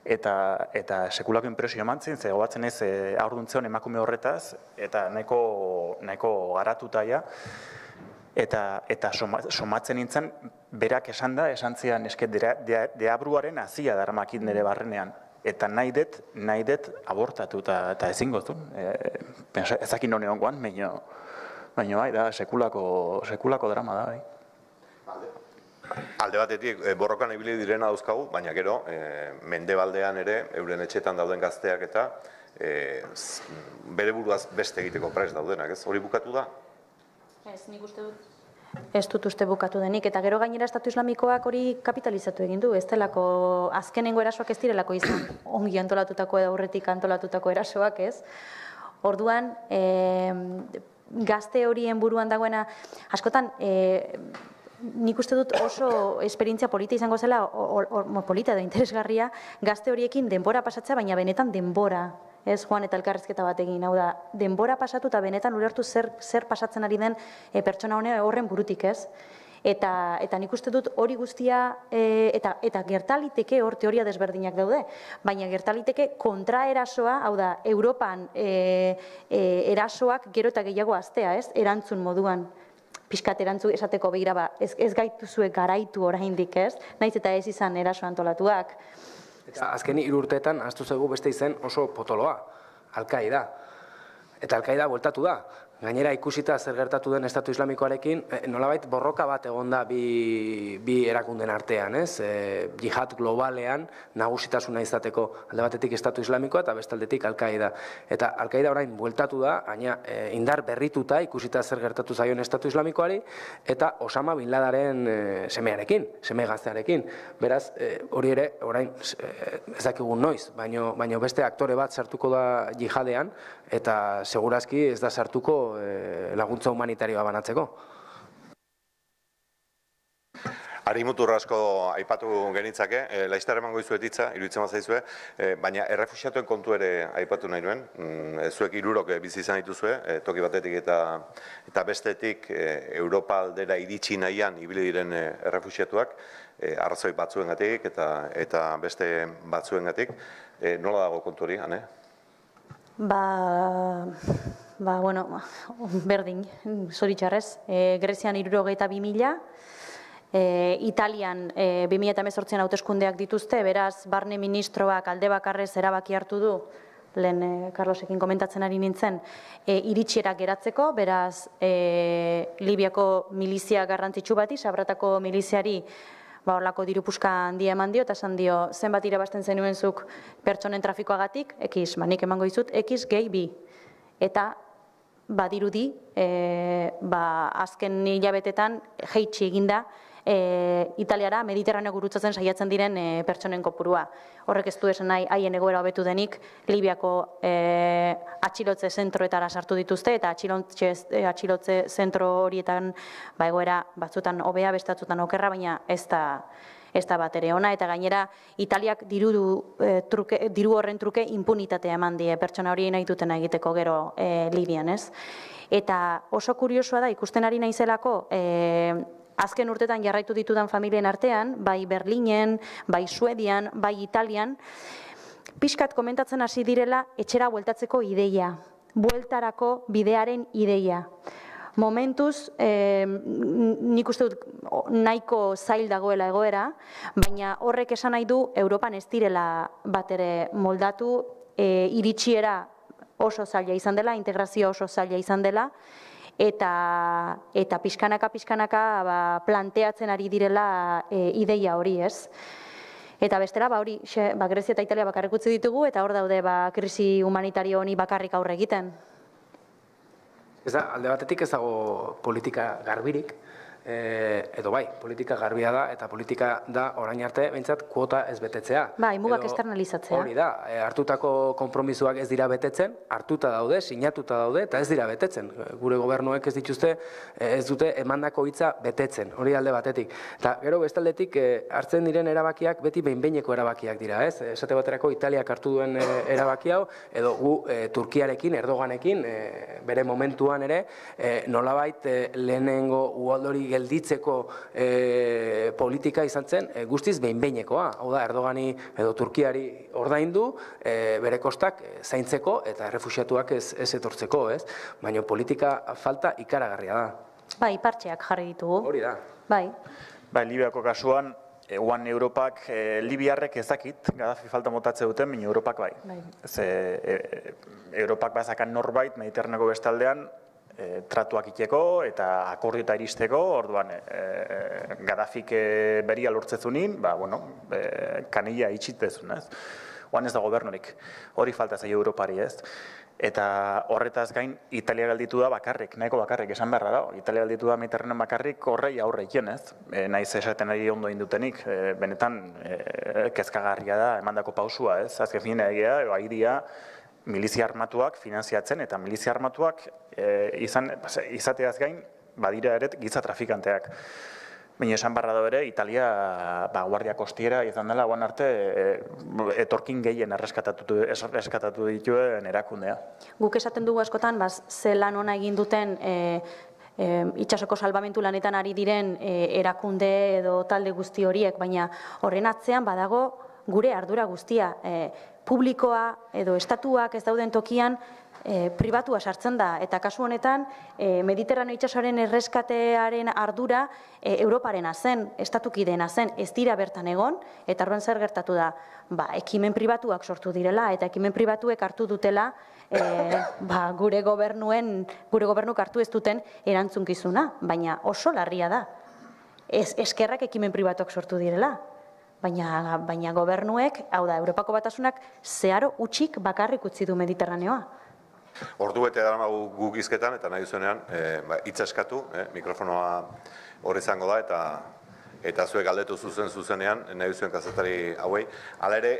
Eta sekulako impresio eman zin, ze gobatzen ez aurduntzeon emakume horretaz, eta nahiko garatuta ja. Eta somatzen nintzen, berak esan zian esket deabruaren azia darmakit nire barrenean. Eta nahi dut abortatu eta ezin gozun. Ezakin non egongoan, baina bai, da, sekulako drama da, bai. Alde batetik, borrokan ibili direna dauzkagu, baina gero, mendebaldean ere, euren etxetan dauden gazteak eta bere buruaz beste egiteko prest daudenak, ez? Hori bukatu da? Ez, nik uste dut. Ez dut uste bukatu denik, eta gero gainera Estatu Islamikoak hori kapitalizatu egin du, ez delako azkenengo erasoak ez direlako izan, ongi antolatutako edo aurretik antolatutako erasoak, ez? Orduan, gazte horien buruan dagoena, askotan, nik uste dut oso esperientzia polita izango zela, polita edo interesgarria, gazte horiekin denbora pasatzea, baina benetan denbora. Ez joan eta elkarrizketa bat egin, hau da, denbora pasatu eta benetan ulertu zer pasatzen ari den pertsona horren burutik, ez? Eta nik uste dut hori guztia, eta gertaliteke hor teoria desberdinak daude, baina gertaliteke kontraerasoa, hau da, Europan erasoak gero eta gehiago aztea, ez? Erantzun moduan. Piskat erantzun esateko behira, ez gaituzue garaitu oraindik, ez? Naiz eta ez izan eraso antolatuak. Eta azken 3 urteetan, ahaztu zaigu beste izen oso potoloa, Al-Qaeda. Eta Al-Qaeda bueltatu da. gainera ikusita zer gertatu den Estatu Islamikoarekin, nolabait borroka bat egon da bi erakunden artean, ez? Jihad globalean nagusitasuna izateko alde batetik Estatu Islamikoa eta bestaldetik Al-Qaeda. Eta Al-Qaeda orain bueltatu da, gaina indar berrituta ikusita zer gertatu zaion Estatu Islamikoari, eta Osama Bin Ladenaren semearekin, seme gaztearekin. Beraz, hori ere, orain ez dakigun noiz, baino beste aktore bat sartuko da jihadean, eta segurazki ez da sartuko laguntza humanitarioa banatzeko. Ari mutur asko aipatu genitzake, laiztar emango izuet hitza, iruditzen bazaizue, baina errefuxiatuen kontu ere aipatu nahi nuen, zuek 3 bizi izan dituzue, toki batetik eta bestetik Europa aldera iritsi nahian ibili diren errefuxiatuak, arrazoi batzuengatik eta beste batzuengatik, nola dago kontu hori, Ane? Bueno, berdin, zoritxarrez. Grezian 62.000, Italian 2018an hauteskundeak dituzte, beraz, barne ministroak alde bakarrez erabaki hartu du, lehen Carlosekin komentatzen ari nintzen, iritsierak geratzeko, beraz, Libiako milizia garrantzitsu bati, Sabratako miliziari, horlako diru puska handia eman dio, eta esan dio, zenbat irabazten zenuen zuk pertsonen trafikoagatik, X, nik emango dizut, X gehi bi. Eta, badirudi, azken hilabetetan jeitsi eginda, Italiara Mediterraneo gurutzatzen saiatzen diren pertsonen kopurua. Horrek ez du esan nahi haien egoera hobetu denik, Libiako atxilotze zentroetara sartu dituzte, eta atxilotze zentro horietan egoera batzutan hobea, bestatzutan okerra, baina ez da bat ere ona, eta gainera Italiak diru horren truke impunitatea eman die pertsona hori nahi dutena egiteko gero Libian, ez? Eta oso kuriosoa da, ikusten ari naizelako, azken urtetan jarraitu ditudan familien artean, bai Berlinen, bai Suedian, bai Italian, pixkat komentatzen hasi direla etxera bueltatzeko ideia, bueltarako bidearen ideia. Momentuz, nik uste dut nahiko zail dagoela egoera, baina horrek esan nahi du Europan ez direla bat ere moldatu, iritsiera oso zaila izan dela, integrazioa oso zaila izan dela, eta pixkanaka planteatzen ari direla ideia hori, ez? Eta bestela, hori, Grezia eta Italia bakarrik utzi ditugu, eta hor daude krisi humanitario honi bakarrik aurre egiten. Alde batetik ez dago politika garbirik, edo bai, politika garbia da, eta politika da orain arte, behintzat, kuota ez betetzea. Bai, mugak externalizatzea. Hori da, hartutako konpromisoak ez dira betetzen, hartuta daude, sinatuta daude, eta ez dira betetzen. Gure gobernuek ez dituzte, ez dute emandako hitza betetzen, hori alde batetik. Eta gero bestaldetik hartzen diren erabakiak beti behin-behineko erabakiak dira, ez? Esate baterako Italiak hartu duen erabaki hau, edo gu Turkiarekin, Erdoganekin, bere momentuan ere, nolabait lehenengo uholdori gelditzeko politika izan zen guztiz behin-behinekoa. Hau da, Erdogani edo Turkiari ordaindu bere kostak zaintzeko eta errefuxiatuak ez etortzeko, ez? Baina politika falta ikaragarria da. Bai, partxeak jarri ditugu. Hori da. Bai. Bai, Libiako kasuan, Eguan Europak, Libiarrek ezakit, Gaddafi falta motatze duten, baina Europak bai. Europak bazakan norbait, Mediterraneko bestaldean, tratuak iteko eta akordiota iristeko, orduan Gaddafik beria lortzezunin, kanila itxitzezun, ez? Oan ez da gobernurik, hori falta zaio Europari, ez? Eta horretaz gain, Italia galditu da bakarrik, nahiko bakarrik, esan beharra da. Italia galditu da Mediterranean bakarrik horrei aurre ikien, ez? Naiz esaten ari ondo indutenik, benetan kezkagarria da, emandako pausua, ez? Azken fina egia, airia, milizia armatuak finanziatzen, eta milizia armatuak izateaz gain, badira ere giza trafikanteak. Baina esan barra da ere, Italia guardia kostiera izan dela, guan arte, etorkin gehien erreskatatu dituen erakundea. Guk esaten dugu askotan, ze lan ona egin duten itxasoko salbamentu lanetan ari diren erakunde edo talde guzti horiek, baina horren atzean badago gure ardura guztia. Publikoa edo estatuak ez dauden tokian pribatua sartzen da, eta kasu honetan Mediterraneo itsasoaren erreskatearen ardura Europarena zen, estatukidena zen, ez dira bertan egon, eta orduan zer gertatu da, ekimen pribatuak sortu direla, eta ekimen pribatuek hartu dutela gure gobernuk hartu ez duten erantzunkizuna, baina oso larria da. Eskerrak ekimen pribatuak sortu direla, baina gobernuek, hau da, Europako Batasunak zeharo utxik bakarrik utzi du Mediterraneoa. Ordu bete daramagu guk izketan, eta nahi duzuenean, hitza eskatu, mikrofonoa hor izango da, eta zuek galdetu zuzenean, nahi duzuen kazetari hauei. Hala ere,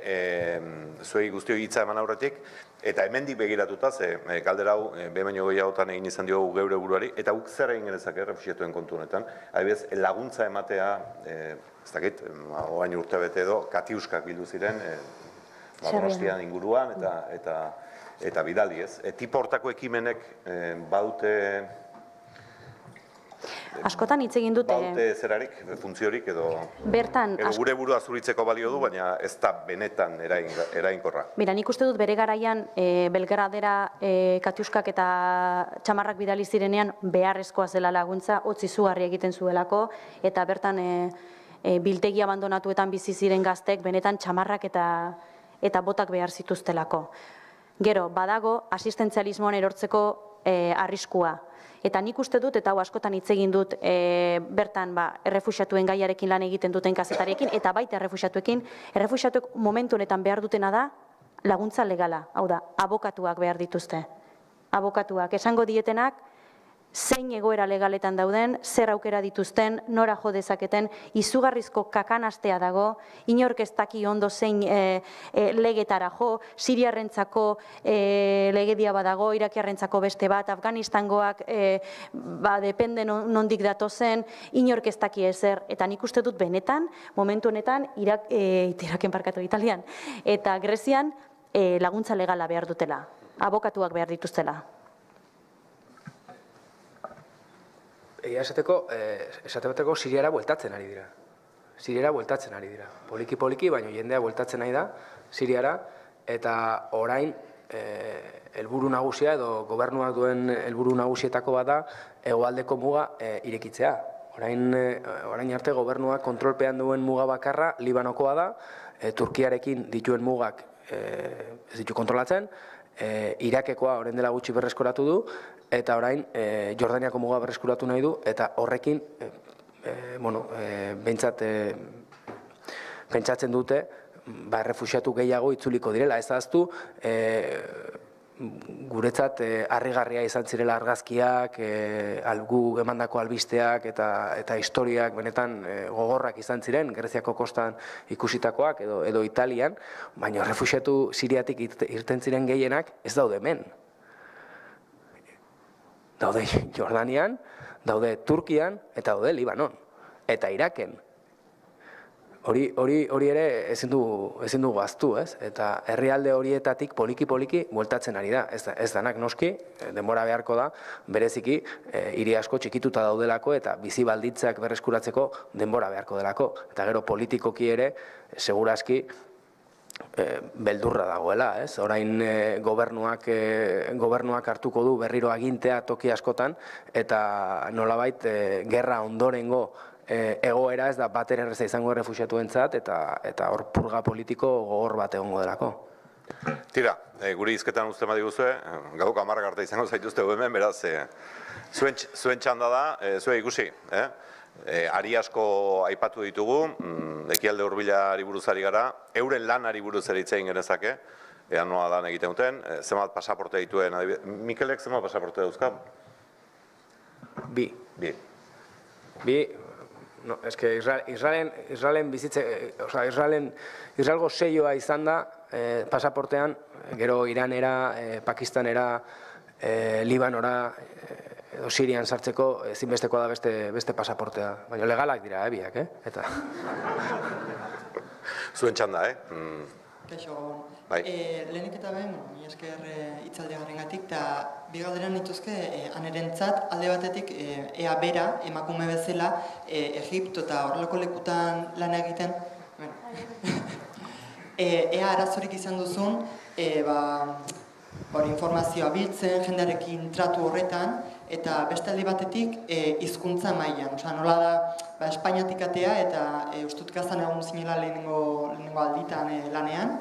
zuei guztioi hitza eman aurretik, eta hemendik begiratuta, ze galdera hau, behin baino gehiagotan egin izan diogu geure buruari, eta guk zer egin genezake errefuxiatuen kontu honetan. Adibidez, laguntza ematea, ez dakit, orain urte bete edo, katiuskak bildu ziren, Donostian inguruan, eta bidali, ez? Tipo hortako ekimenek baute... Askotan hitz egin dute... Baute zerarik, funtziorik, edo... Bertan... Gure burua zuritzeko balio du, baina ez da benetan erainkorra. Mira, nik uste dut bere garaian Belgradera katiuskak eta txamarrak bidali zirenean beharrezkoa zela laguntza, hotz izugarri egiten zuelako, eta bertan biltegi abandonatuetan bizi ziren gaztek benetan txamarrak eta botak behar zituztelako. Gero, badago, asistentzialismoan erortzeko arriskua. Eta nik uste dut, eta hau askotan hitz egin dut, bertan errefuxiatuen gaiarekin lan egiten duten kazetariekin, eta baita errefuxiatuekin, errefuxiatuek momentu honetan behar dutena da laguntza legala, hau da, abokatuak behar dituzte. Abokatuak, esango dietenak, zein egoera legaletan dauden, zer aukera dituzten, nora jo dezaketen, izugarrizko kakanastea dago, inork ez daki ondo zein legetara jo, Siriarrentzako legedia badago, Irakiarrentzako beste bat, Afganistangoak depende nondik datozen, inork ez daki ezer, eta nik uste dut benetan, momentu honetan, Iraken parkatu Italian, eta Grezian laguntza legala behar dutela, abokatuak behar dituztela. Egia esateko Siriara bueltatzen ari dira. Siriara bueltatzen ari dira. Poliki-poliki, baina jendea bueltatzen nahi da Siriara, eta orain helburu nagusia edo gobernuak duen helburu nagusietako bat da hegoaldeko muga irekitzea. Orain arte gobernuak kontrolpean duen muga bakarra Libanokoa da, Turkiarekin dituen mugak ez ditu kontrolatzen, Irakekoa orain dela gutxi berreskuratu du, eta orain Jordaniako muga berreskuratu nahi du, eta horrekin pentsatzen dute errefuxiatu gehiago itzuliko direla. Ez ahaztu, guretzat harrigarria izan zirela argazkiak, gu emandako albisteak eta historiak benetan gogorrak izan ziren, Greziako kostan ikusitakoak edo Italian, baina errefuxiatu Siriatik irten ziren gehienak ez daude hemen. Daude Jordanian, daude Turkian eta daude Libanon, eta Iraken. Hori ere ezin dugu ahaztu, ez? Eta herrialde horietatik poliki-poliki bueltatzen ari da. Ez danak noski, denbora beharko da, bereziki hiri asko txikituta daudelako eta bizi baldintzak berreskuratzeko denbora beharko delako. Eta gero politikoki ere, segurazki, beldurra dagoela, ez? Orain gobernuak hartuko du berriro agintea toki askotan, eta nolabait gerra ondorengo egoera ez da bater erreza izango errefuxiatuentzat eta hor purga politiko gogor bat egongo delako. Tira, guri hizketan uzten badiguzue, gauko 10 arte izango zaituzte hemen, beraz, zuen txanda da, zuen ikusi, ari asko aipatu ditugu, Ekialde Hurbilari buruz ari gara, euren lanari buruz ere hitz egin genezake, ea noa lan egiten duten, zenbat pasaporte dituen, Mikelek zenbat pasaporte dauzka? Bi. No, eske Israelen bizitze, Israelgo seioa izan da pasaportean, gero Iranera, Pakistanera, Libanora, edo Sirian sartzeko ezinbestekoa da beste pasaportea. Baina legalak dira, biak, eta... Zuen txanda, Kaixo, lehenik eta behin, mi esker hitzaldi garrengatik, eta bi galdera nituzke anerentzat alde batetik ea bera, emakume bezala, Egipto eta horrelako lekutan lan egiten, ea arazorik izan duzun, informazioa biltzen, jendearekin tratu horretan, eta beste alde batetik hizkuntza mailan. Nola da, Espainiatik atea eta ustut Gazan egon zinela lehenengo alditan lanean,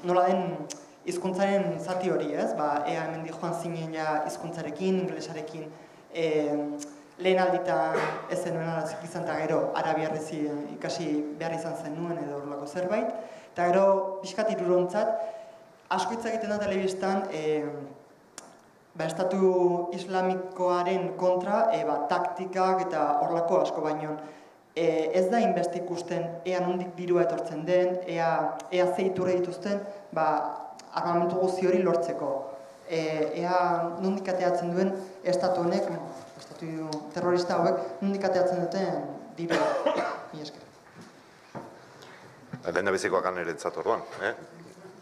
nola den hizkuntzaren zati hori, ez? Ea hemen joan zinen hizkuntzarekin, inglesarekin, lehen alditan ez zenuen arazik izan, eta gero arabiarrez ikasi behar izan zenuen edo horrelako zerbait. Eta gero, pixkat irurontzat, asko hitz egiten da telebistan, estatu islamikoaren kontra, taktikak eta horrelako asko baino. Ez da inbeste ikusten ea nondik dirua etortzen den, ea zeiturre dituzten, armamentu guzti hori lortzeko. Ea nondik ateatzen duen estatu honek, estatu terrorista hauek, nondik ateatzen duten dirua. Mi esker. Lehen da bizikoak anerentzat orduan.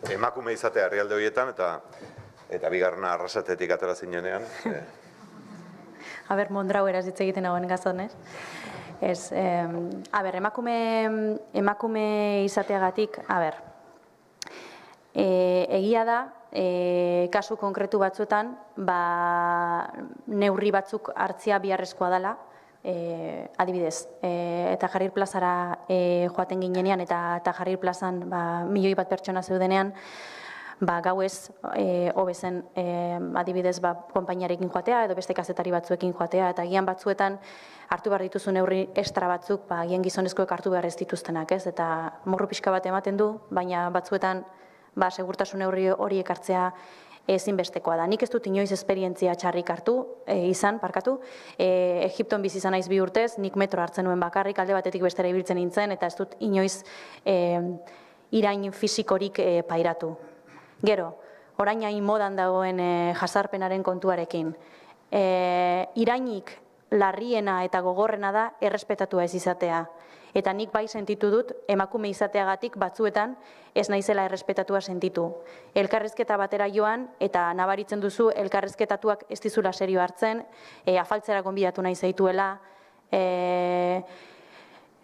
Emakume izatea herrialde horietan eta bigarrena arrasatetik atera zinenean. Mondrau eraz hitz egiten hauen Gazan, ez? Emakume izateagatik, egia da, kasu konkretu batzuetan, neurri batzuk hartzia biharrezkoa dela, adibidez, eta Jarrir plazara joaten ginenean, eta Jarrir plazan 1.000.000 pertsona zeudenean, gauez, hobezen, adibidez, konpainiarekin joatea, edo beste kazetari batzuekin joatea, eta gian batzuetan hartu behar dituzu neurri estra batzuk, gian gizonezkoek hartu behar ez dituztenak, ez? Eta morru pixka bat ematen du, baina batzuetan, segurtasun neurri horiek hartzea ezinbestekoa da. Nik ez dut inoiz esperientzia txarrik izan, Egipton bizi izan naiz 2 urtez, nik metro hartzen nuen bakarrik, alde batetik bestera ibiltzen nintzen, eta ez dut inoiz irain fisikorik pairatu. Gero, orain hain modan dagoen jazarpenaren kontuarekin. Irainik larriena eta gogorrena da errespetatua ez izatea. Eta nik bai sentitu dut, emakume izateagatik batzuetan ez naizela errespetatua sentitu. Elkarrizketa batera joan, eta nabaritzen duzu, elkarrizketatuak ez dizula serio hartzen, afaltzera gonbidatu nahi zaituela,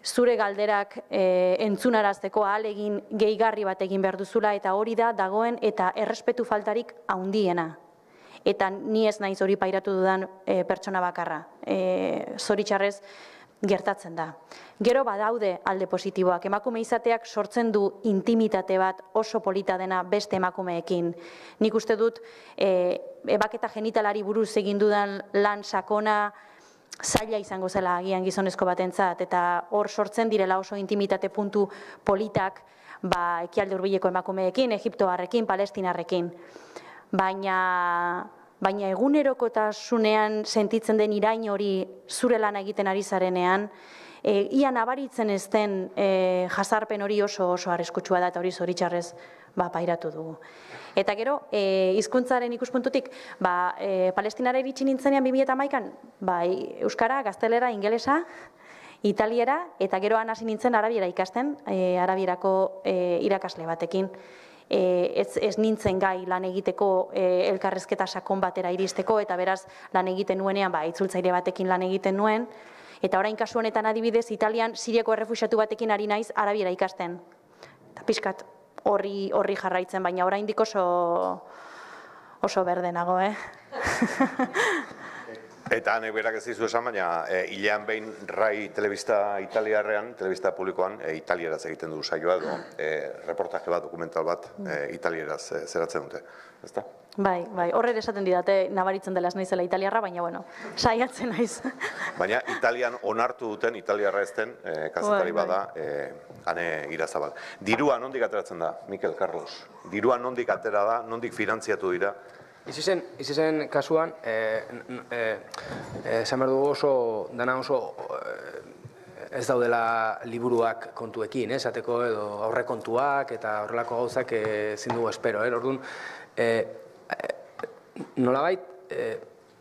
zure galderak entzunarazteko ahalegin gehigarri bat egin behar duzula, eta hori da dagoen eta errespetu faltarik handiena. Eta ni ez naiz hori pairatu dudan pertsona bakarra. Zoritxarrez gertatzen da. Gero badaude alde positiboak. Emakume izateak sortzen du intimitate bat oso polita dena beste emakumeekin. Nik uste dut, ebaketa genitalari buruz egin dudan lan sakona, zaila izango zela agian gizonezko batentzat, eta hor sortzen direla oso intimitate puntu politak Ekialde Hurbileko emakumeekin, Egiptoarrekin, Palestinarrekin. Baina egunerokotasunean sentitzen den irain hori zure lana egiten ari zarenean, ia nabaritzen ez den jazarpen hori oso arriskutsua da, eta hori zoritxarrez pairatu dugu. Eta gero, hizkuntzaren ikuspuntutik, Palestinara iritsi nintzenean 2011an, euskara, gaztelera, ingelesa, italiera, eta gero hasi nintzen arabiera ikasten, arabierako irakasle batekin. Ez nintzen gai lan egiteko elkarrezketa sakon batera iristeko, eta beraz lan egiten nuenean, itzultzaile batekin lan egiten nuen, eta orain kasu honetan adibidez, Italian Siriako errefuxiatu batekin ari naiz arabiera ikasten. Eta pixkat horri jarraitzen, baina oraindik oso berdenago, Eta hanek berak ez dizu esan, baina hilean behin RAI telebista italiarrean, telebista publikoan, italieraz egiten du saioa, reportaje bat, dokumental bat, italieraz zeratzen dute, ezta? Bai, horre esaten didate nabaritzen dela ez naizela italiarra, baina saiatzen naiz. Baina Italian onartu duten, italiarra ez den, kazetari bada, Ane Irazabal. Dirua nondik ateratzen da, Mikel Carlos? Dirua nondik atera da, nondik finantziatu dira? Izizen kasuan, esan behar dugu dana oso ez daudela liburuak kontuekin, esateko edo aurrekontuak eta horrelako gauzak ezin dugu espero. Orduan, nolabait,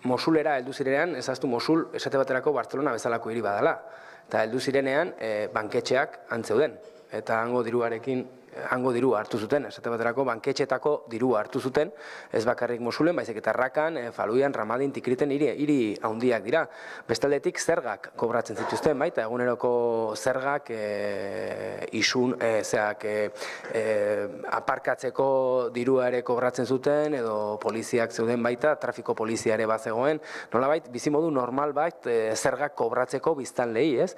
Mosulera heldu zirenean, ezaztu Mosul esate baterako Barcelona bezalako hiri badala. Eta heldu zirenean, banketxeak antzeuden. Eta hango diruarekin hango dirua hartu zuten, esate baterako banketxetako dirua hartu zuten, ez bakarrik Mosulen, baizik eta Rakan, Faluian, Ramadin, Tikriten hiri handiak dira. Bestaldetik zergak kobratzen zituzten, baita eguneroko zergak aparkatzeko dirua ere kobratzen zuten, edo poliziak zeuden baita, trafiko polizia ere bazegoen, nolabait, bizimodu normal bat zergak kobratzeko biztanleei, ez?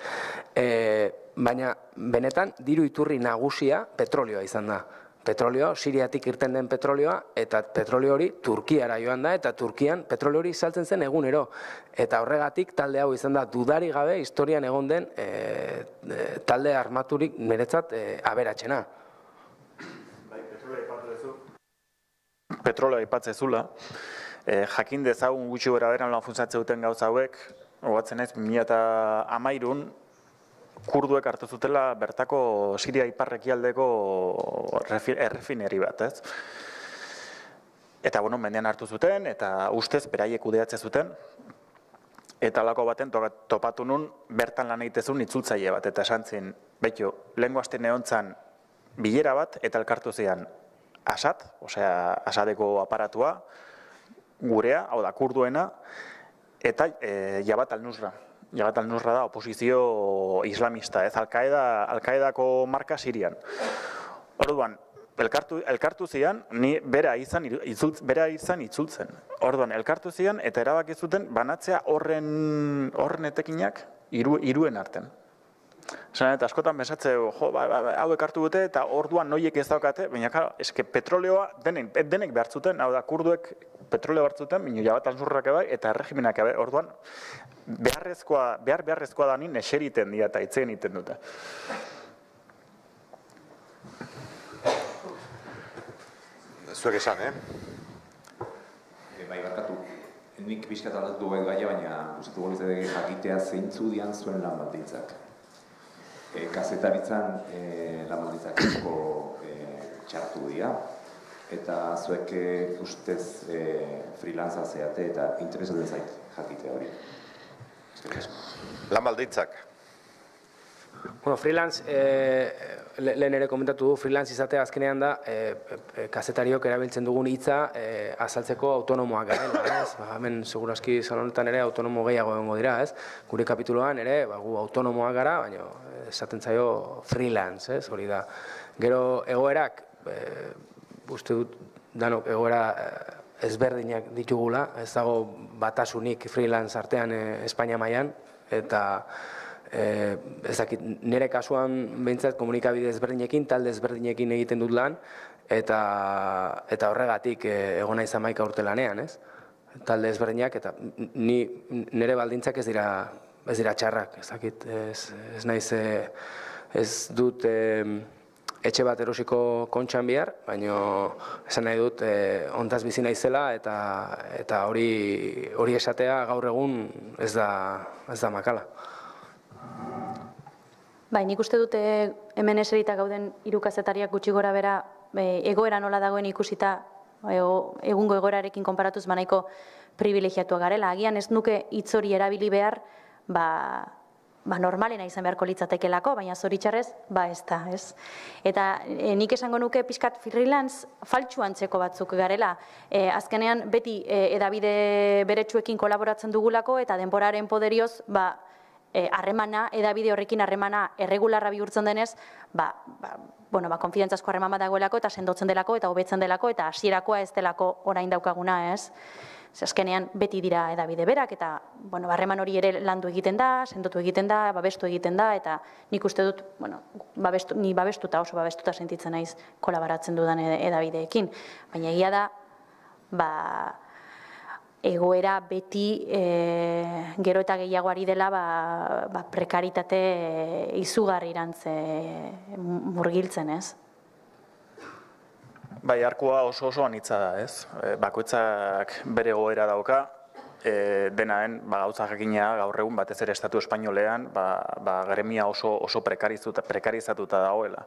Baina, benetan, diru iturri nagusia petrolioa izan da. Petrolioa, Siriatik irten den petrolioa, eta petrolio hori Turkiara joan da, eta Turkian petrolio hori saltzen zen egunero. Eta horregatik talde hau izan da dudarik gabe historian egon den talde armaturik niretzat aberatsena. Petrolioa aipatzezula, jakin dezagun gutxi gora beran lan funtzatzen duten gauza hauek, hogatzen ez, 2013 kurduek hartu zutela bertako Siria iparrekialdeko errefineri bat, ez? Eta, bueno, mendean hartu zuten, eta ustez beraiek kudeatzen zuten, eta alako baten topatu nun bertan lan egitezun itzultzaile bat, eta esan zin, betio, lehengo aste neontzan bilera bat, eta elkartu zian Asad, osea, Asadeko aparatua, gurea, hau da, kurduena, eta Jabhat al-Nusra. Jabhat al-Nusra da oposizio islamista, ez, Al-Qaedako marka Sirian. Orduan, elkartu zian, ni bera izan itzultzen. Orduan, elkartu zian, eta erabaki zuten banatzea horren etekinak hiruen arten. Zena, eta askotan besatze, hau ekartu dute, eta orduan noiek ez daukate, baina, karo, eske petroleoa denek behar zuten, hau da, kurduek petroleo behar zuten, baina Jabhat al-Nusrak ebai, eta erregimenak ebai, orduan, beharrezkoa da nien eseriten dira eta itzen iten dute. Zuek esan, Bai, barkatu. Nik pixkat aldatu dugu gaia, baina gustatu golitzateke jakitea zeintzu dian zuen lan baldintzak. Kazetaritzan lan baldintzak asko txartu dira, eta zuek ustez freelanza zeate eta interesatzen zait jakitea hori. Lan baldintzak. Bueno, freelance, lehen ere komentatu du, freelance izatea azkenean da kazetariok erabiltzen dugun hitza azaltzeko autonomoak garela, ez? Hemen segurazki salonetan ere autonomo gehiago egongo dira, ez? Gure kapituloan ere, gu autonomoak gara, baina esaten zaio freelance, ez? Hori da. Gero egoerak, uste dut, danok egoera ezberdinak ditugula, ez dago batasunik freelance artean Espainia mailan, eta nire kasuan behintzat komunikabide ezberdinekin, talde ezberdinekin egiten dut lan, eta horregatik egona izan maika urte lanean, ez? Talde ezberdinak, eta nire baldintzak ez dira txarrak, ez naiz, ez dut etxe bat erosiko kontxan bihar, baina esan nahi dut ontaz bizi naizela, eta hori esatea gaur egun ez da makala. Bai, nik uste dute hemen eserita gauden hiru kazetariak gutxi gora bera egoera nola dagoen ikusita egungo egoerarekin konparatuz nahiko privilegiatua garela. Agian ez nuke hitz hori erabili behar, normalena izan beharko litzatekelako, baina zoritxarrez, ez da, ez? Eta nik esango nuke pixkat freelance faltsu antzeko batzuk garela. Azkenean beti edabide beretsuekin kolaboratzen dugulako eta denboraren poderioz, harremana, edabide horrekin harremana erregularra bihurtzen denez, konfidentzazko harreman bat dagoelako eta sendotzen delako eta hobetzen delako eta hasierakoa ez delako orain daukaguna, ez? Azkenean beti dira edabide berak eta harreman hori ere landu egiten da, sendotu egiten da, babestu egiten da, eta nik uste dut, ni babestuta, oso babestuta sentitzen naiz kolaboratzen dudan edabideekin. Baina egia da, egoera beti gero eta gehiago ari dela prekaritate izugarrirantz murgiltzen, ez? Bai, arkua oso anitza da, ez? Bakoitzak bere egoera dauka, denaen gauza jakina gaur egun batez ere estatu espainolean gremia oso prekarizatuta dagoela.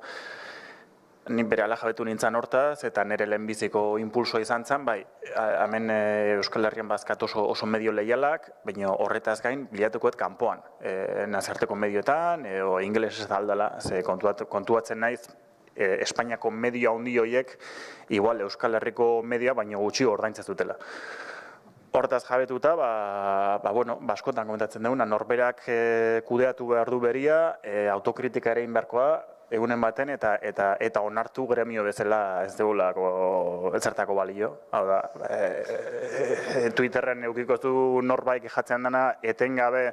Ni bere ala jabetu nintzen hortaz, eta nire lehenbiziko impulsoa izan zen, hemen Euskal Herrian bazkat oso medio leialak, baina horretaz gain bilatukoet kanpoan, nazarteko medioetan, ingeles ez da aldala, kontuatzen naiz, Espainiako media handi horiek, igual Euskal Herriko media, baino gutxi ordaintzen dutela. Hortaz jabetuta, askotan komentatzen duguna, norberak kudeatu behar du beria, autokritika ere inberkoa, egunen baten, eta onartu gremio bezala ez dugulako ezertako balio. Hau da, Twitterren eukikozu norbait jatzen dena, etengabe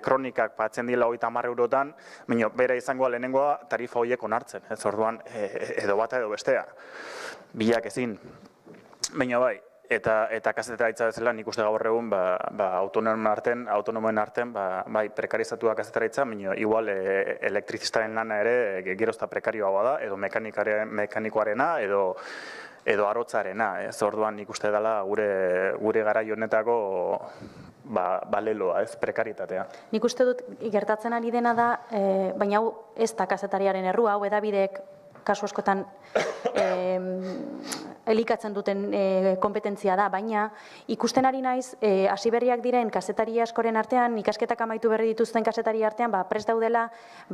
kronikak batzen dila 30 eurotan, baina bera izangoa lehenengoa tarifa horiek onartzen, ez orduan edo bata edo bestea, bilak ezin. Baina bai, eta kazetaritza bezala nik uste gaur egun autonomoen artean bai prekarizatua kazetaritza, baina igual elektrizistaren lana ere gerozta prekarioa da, edo mekanikoarena, edo arotzarena. Ez orduan nik uste dela gure garai honetako baleloa, ez prekaritatea. Nik uste dut gertatzen ari dena da, baina hau ez da kazetariaren errua, hau edabideek kasu askotan elikatzen duten kompetentzia da, baina ikusten ari naiz, hasi berriak diren kazetari askoren artean, ikasketak amaitu berri dituzten kazetari artean, prest daudela,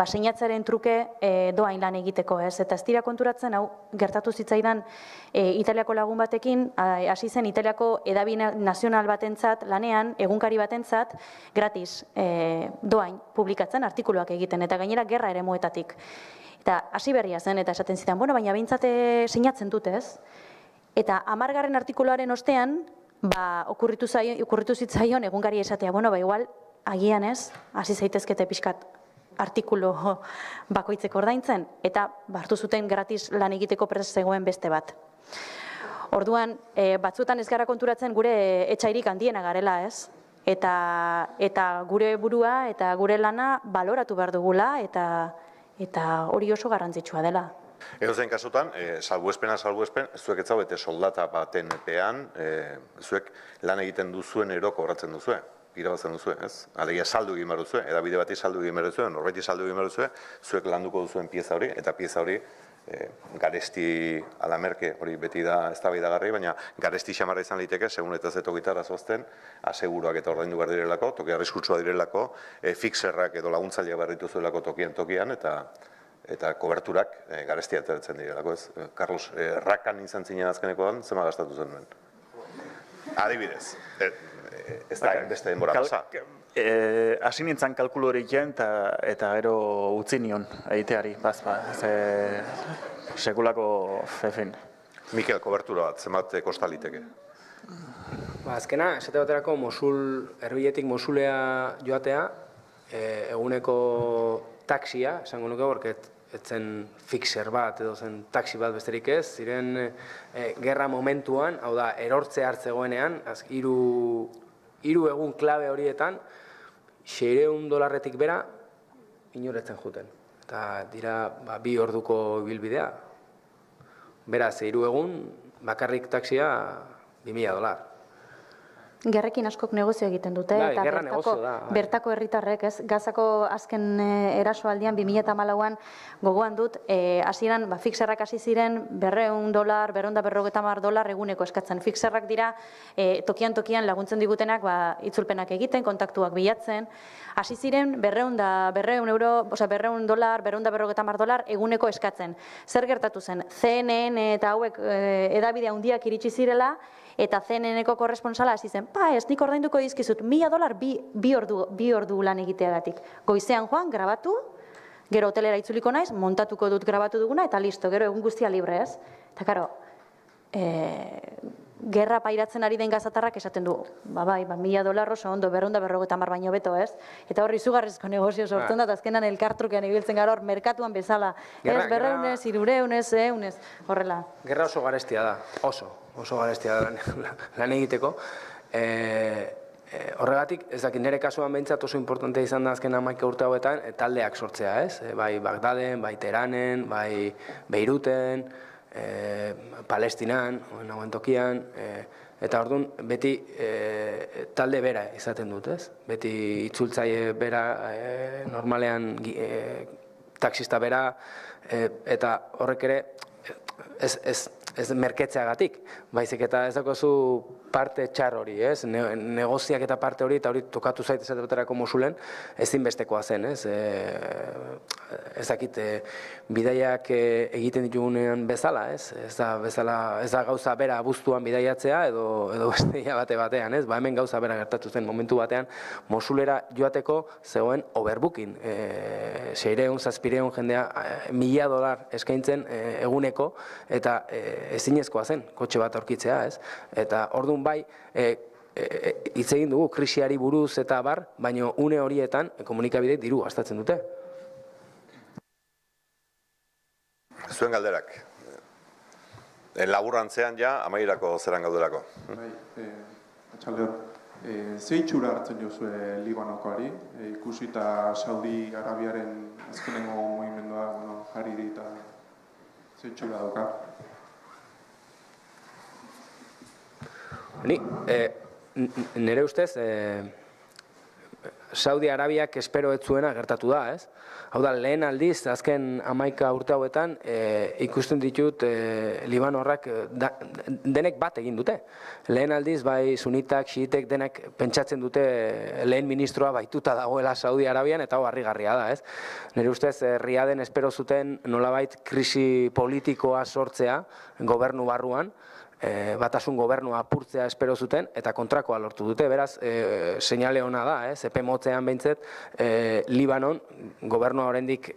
sinatzaren truke doain lan egiteko, ez? Eta ez dira konturatzen, hau gertatu zitzaidan Italiako lagun batekin, hasi zen Italiako edabide nazional batentzat lanean, egunkari batentzat, gratis doain publikatzen artikuluak egiten, eta gainera gerra ere muetatik. Eta hasi berria zen, eta esaten zidan, baina behintzate sinatzen dut, ez? Eta 10. artikuluaren ostean, okurritu zitzaion egunkari esatea, igual, agian ez, hasi zaitezkete pixkat artikulu bakoitzeko ordaintzen, eta hartu zuten gratis lan egiteko prest zegoen beste bat. Orduan, batzuetan ez gara konturatzen gure etxairik handiena garela, ez? Eta gure burua eta gure lana baloratu behar dugula, eta hori oso garrantzitsua dela. Edozein kasutan, salbuespen, zuek ez zaudete soldata baten epean, zuek lan egiten duzuen ero kobratzen duzue, irabatzen duzue, ez? Alegia saldu egin behar duzue, edabide bati saldu egin behar duzue, norbaiti saldu egin behar duzue, zuek landuko duzuen pieza hori, eta pieza hori garesti alamerke, hori beti da eztabaidagarri, baina garesti xamarra izan liteke, segun eta zeto gitarra zoazten, aseguruak eta ordaindu behar direlako, toki arriskutsua direlako, fixerrak edo laguntzaileak behar dituzuelako tokian, eta koberturak garestia ateratzen direlako, ez? Carlos, rakan izan zinen azkenekoan, zema gastatu zen duen? Adibidez, ez da beste denbora pasa. Hasi nintzen kalkulu hori egin, eta gero utzi nion egiteari, sekulako fefin. Mikel, kobertura bat, zenbat kostaliteke? Azkena, esate baterako erbiletik Mosulea joatea, eguneko taxia, esango nuke borket, etzen fixer bat edo zen taxi bat besterik ez, ziren gerra momentuan, hau da, erortze hartzegoenean, hiru egun klabe horietan, $600 bera, inoretzen juten. Eta dira, 2 orduko bilbidea. Beraz, 3 egun, bakarrik taxia, $2.000. Gerrekin askok negozio egiten dute, eta bertako herritarrek, ez? Gazako azken erasoaldian 2014an gogoan dut, hasieran fixerrak hasi ziren $200, $250 eguneko eskatzen. Fixerrak dira tokian laguntzen digutenak itzulpenak egiten, kontaktuak bilatzen. Hasi ziren $200, $250 eguneko eskatzen. Zer gertatu zen? CNN eta hauek edabide handiak iritsi zirela, eta CNN-eko korresponsala hasi zen, ez nik ordainduko dizkizut $1.000 bi ordu lan egiteagatik. Goizean joan, grabatu, gero hotelera itzuliko naiz, montatuko dut grabatu duguna, eta listo, gero egun guztia libre, ez? Eta karo, gerra pairatzen ari den gazatarrak esaten du, $1.000 oso ondo, $250 baino beto, ez? Eta horri izugarrizko negozio sortzen da, azkenan elkartrukean ibiltzen gara hor, merkatuan bezala. Ez, 200, 300, horrela. Gerra oso garestia da, oso garestia da lan egiteko. Horregatik, ez dakit nire kasuan behintzat oso importantea izan da azken 11 urte hauetan taldeak sortzea, ez? Bai Bagdaden, bai Teheranen, bai Beiruten, Palestinan, nagoen tokian, eta orduan beti talde bera izaten dut, ez? Beti itzultzaile bera, normalean taxista bera, eta horrek ere ez merketzeagatik, baizik eta ez dakozu parte txar hori, ez? Negoziak eta parte hori, eta hori tokatu zait esate baterako Mosulen, ezinbestekoa zen, ez? Ez dakit, bidaiak egiten ditugunean bezala, ez? Ez da gauza bera abuztuan bidaiatzea edo beste bate batean, ez? Ba hemen gauza bera gertatu zen momentu batean, Mosulera joateko zegoen overbooking. 600-700 jendea $1.000 eskaintzen eguneko, eta ezinezkoa zen, kotxe bat aurkitzea, ez? Eta orduan bai, hitz egin dugu krisiari buruz eta bar, baina une horietan komunikabideek diru gastatzen dute. Zuen galderak. Laburrantzean ja, amaierako zeran gaudelako. Atxaldeon, ze itxura hartzen jozue Libanokoari? Ikusita Saudi Arabiaren azkenengo mugimendua jarri dita, ze itxura dauka? Nire ustez, Saudi Arabiak espero ez zuena gertatu da, ez? Hau da, lehen aldiz, azken 11 urte hauetan, ikusten ditut Libanorrak denek bat egin dute. Lehen aldiz, bai sunitak, xiitek denek pentsatzen dute lehen ministroa baituta dagoela Saudi Arabian, eta harrigarria da, ez? Nire ustez, Riaden espero zuten nolabait krisi politikoa sortzea gobernu barruan, batasun gobernua apurtzea espero zuten, eta kontrakoa lortu dute, beraz, seinale ona da, epe motzean behintzet, Libanon, gobernua oraindik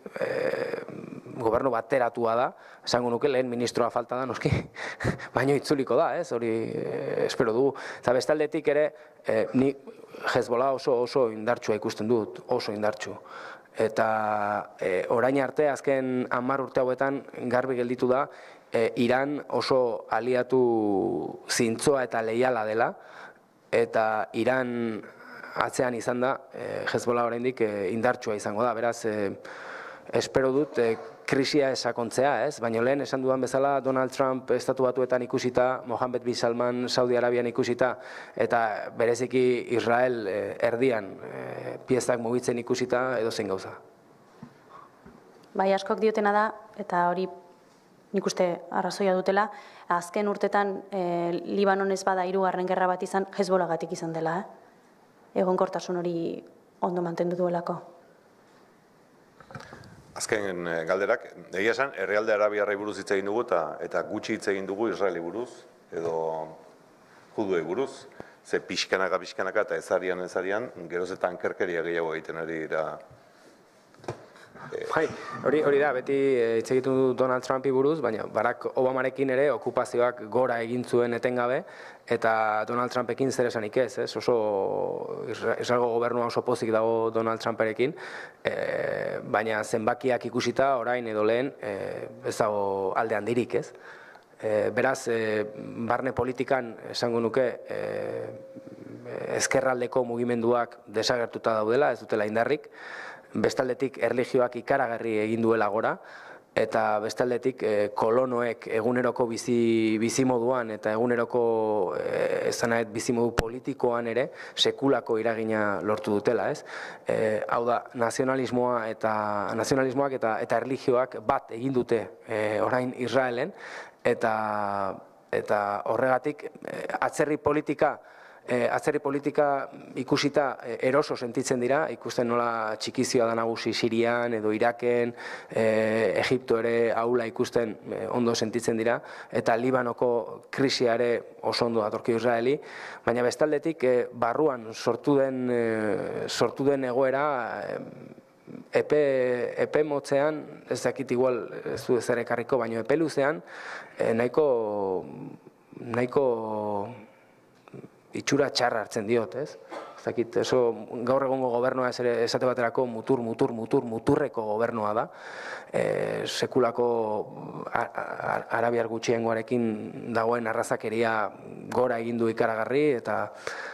gobernu bateratua da, esango nuke lehen ministroa falta da, noski, baino itzuliko da, hori espero dugu. Eta bestaldetik ere, ni Hezbollah oso indartsua ikusten dut, oso indartsu. Eta orain arte, azken 10 urte hauetan garbi gelditu da, Iran oso aliatu zintzoa eta leiala dela, eta Iran atzean izan da, Hezbollah oraindik indartsua izango da, beraz, espero dut krisia esakontzea, ez? Baina lehen esan dudan bezala Donald Trump Estatu Batuetan ikusita, Mohammed bin Salman Saudi Arabian ikusita, eta bereziki Israel erdian piezak mugitzen ikusita edozein gauza. Bai, askok diotena da, eta hori nik uste arrazoia dutela, azken urtetan Libanon ez bada 3. gerra bat izan, Hezbollahgatik izan dela, egonkortasun hori ondo mantendu duelako. Azken galderak, egia esan, herrialde arabiarrei buruz hitz egin dugu eta gutxi hitz egin dugu Israeli buruz, edo juduei buruz, ze pixkanaka eta ezarian, geroz eta ankerkeria gehiago egiten ari dira. Bai, hori da, beti hitz egiten du Donald Trumpi buruz, baina Barack Obamarekin ere okupazioak gora egin zuen etengabe, eta Donald Trumpekin zer esanik ez, oso Israelgo gobernua oso pozik dago Donald Trumperekin, baina zenbakiak ikusita orain edo lehen ez dago alde handirik, ez? Beraz, barne politikan esango nuke ezkerraldeko mugimenduak desagertuta daudela, ez dutela indarrik, bestaldetik erlijioak ikaragarri egin duela gora, eta bestaldetik kolonoek eguneroko bizimoduan eta eguneroko bizimodu politikoan ere sekulako iragina lortu dutela, ez? Hau da, nazionalismoak eta erlijioak bat egin dute orain Israelen, eta horregatik atzerri politika ikusita eroso sentitzen dira, ikusten nola txikizioa da nagusi Sirian edo Iraken, Egipto ere aula ikusten ondo sentitzen dira, eta Libanoko krisia ere oso ondo datorki Israeli, baina bestaldetik barruan sortu den egoera epe motzean, ez dakit igual ez du ezer ekarriko, baina epe luzean nahiko itxura txarra hartzen diot, ez? Ez dakit, gaur egongo gobernua esate baterako muturreko gobernua da, sekulako arabiar gutxiengoarekin dagoen arrazakeria gora egin du ikaragarri, eta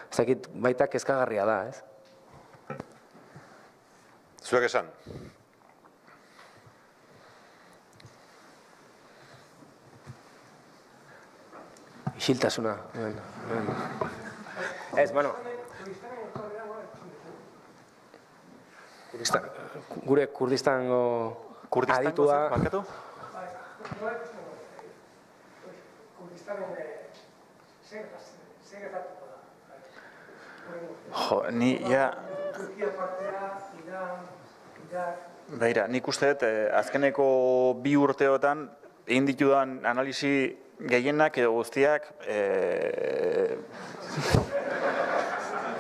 ez dakit, baita kezkagarria da, ez? Zuek esan? Isiltasuna. Ez, bueno. Gure Kurdistango aditua... Barkatu? Jo, ni, ja... Beira, nik uste dut, azkeneko 2 urteotan, egin ditudan analisi gehienak edo guztiak,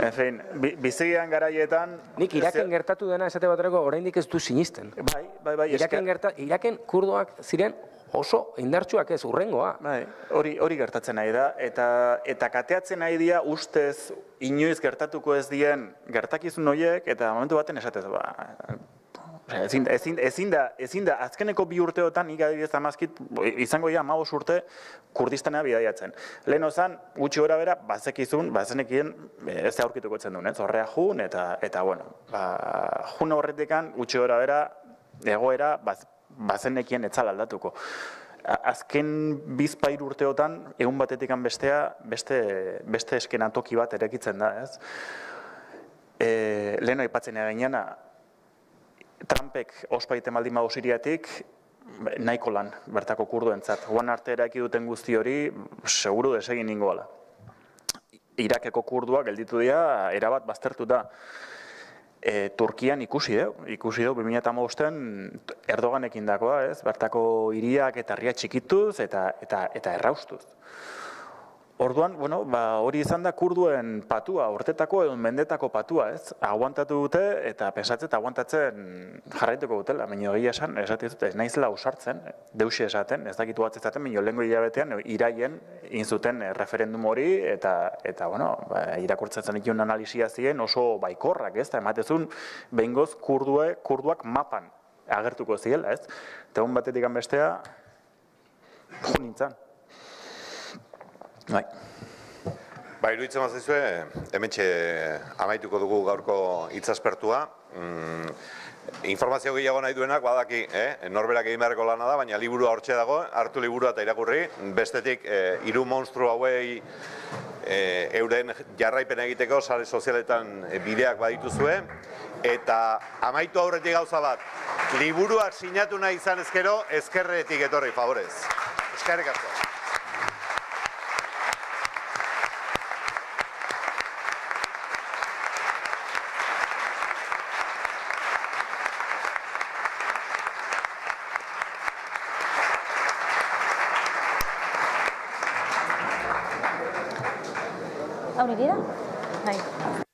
en fin, bizigian garaietan... Nik Iraken gertatu dena esate baterako oraindik ez du sinisten. Bai, Iraken kurdoak ziren oso indartsuak ez, urrengoa. Bai, hori gertatzen nahi da, eta kateatzen nahi dira ustez inoiz gertatuko ez dien gertakizun horiek, eta momentu baten esatez, ezin da, azkeneko 2 urteotan, nik adibidez amazkit, izango ja 15 urte Kurdistanea bidaiatzen. Lehen ozan, gutxi gora bera, bazenekien ez da aurkituko etzen duen, horrea jun, eta bueno, jun horretikan, gutxi gora bera, egoera, bazenekien etzal aldatuko. Azken 2-3 urteotan, egun batetikan bestea, beste eskenatoki bat erekitzen da, ez? Lehen aipatzen eginean, Trumpek ospaiten baldin badu Siriatik, nahiko lan, bertako kurduentzat. Guan arte eraiki duten guzti hori, seguru desegin ningoala. Irakeko kurduak gelditu dira, erabat baztertuta. Turkian ikusi dugu 2015an Erdoganekin dakoa, ez? Bertako hiriak eta herriak txikituz eta erraustuz. Orduan, bueno, hori izan da kurduen patua, urtetako edo mendetako patua, ez? Aguantatu dute eta pensatzen aguantatzen jarraituko dutela. Baina egia esan, esaten dute, ez naizela ausartzen, deusi esaten, ez dakitu bat esaten, baina lehengo hilabetean iraien inzuten referendum hori eta bueno, irakurtzen dituen analisia ziren oso baikorrak, ez? Eta ematezun, behingoz kurduak mapan agertuko ziela, ez? Eta egun batetik bestea, jo nintzen. Bai, iruditzen mazizue, hementxe amaituko dugu gaurko hitzaspertua. Informazio gehiago nahi duenak, badaki, norberak egin beharreko lana da, baina liburua hortxe dago, hartu liburua eta irakurri. Bestetik, 3 monstru hauei euren jarraipen egiteko sare sozialetan bideak badituzue. Eta amaitu aurretik gauza bat, liburuak sinatu nahi izan ezkero, ezkerretik etorri, favorez. Eskerrik asko. Hau nire da? Bai.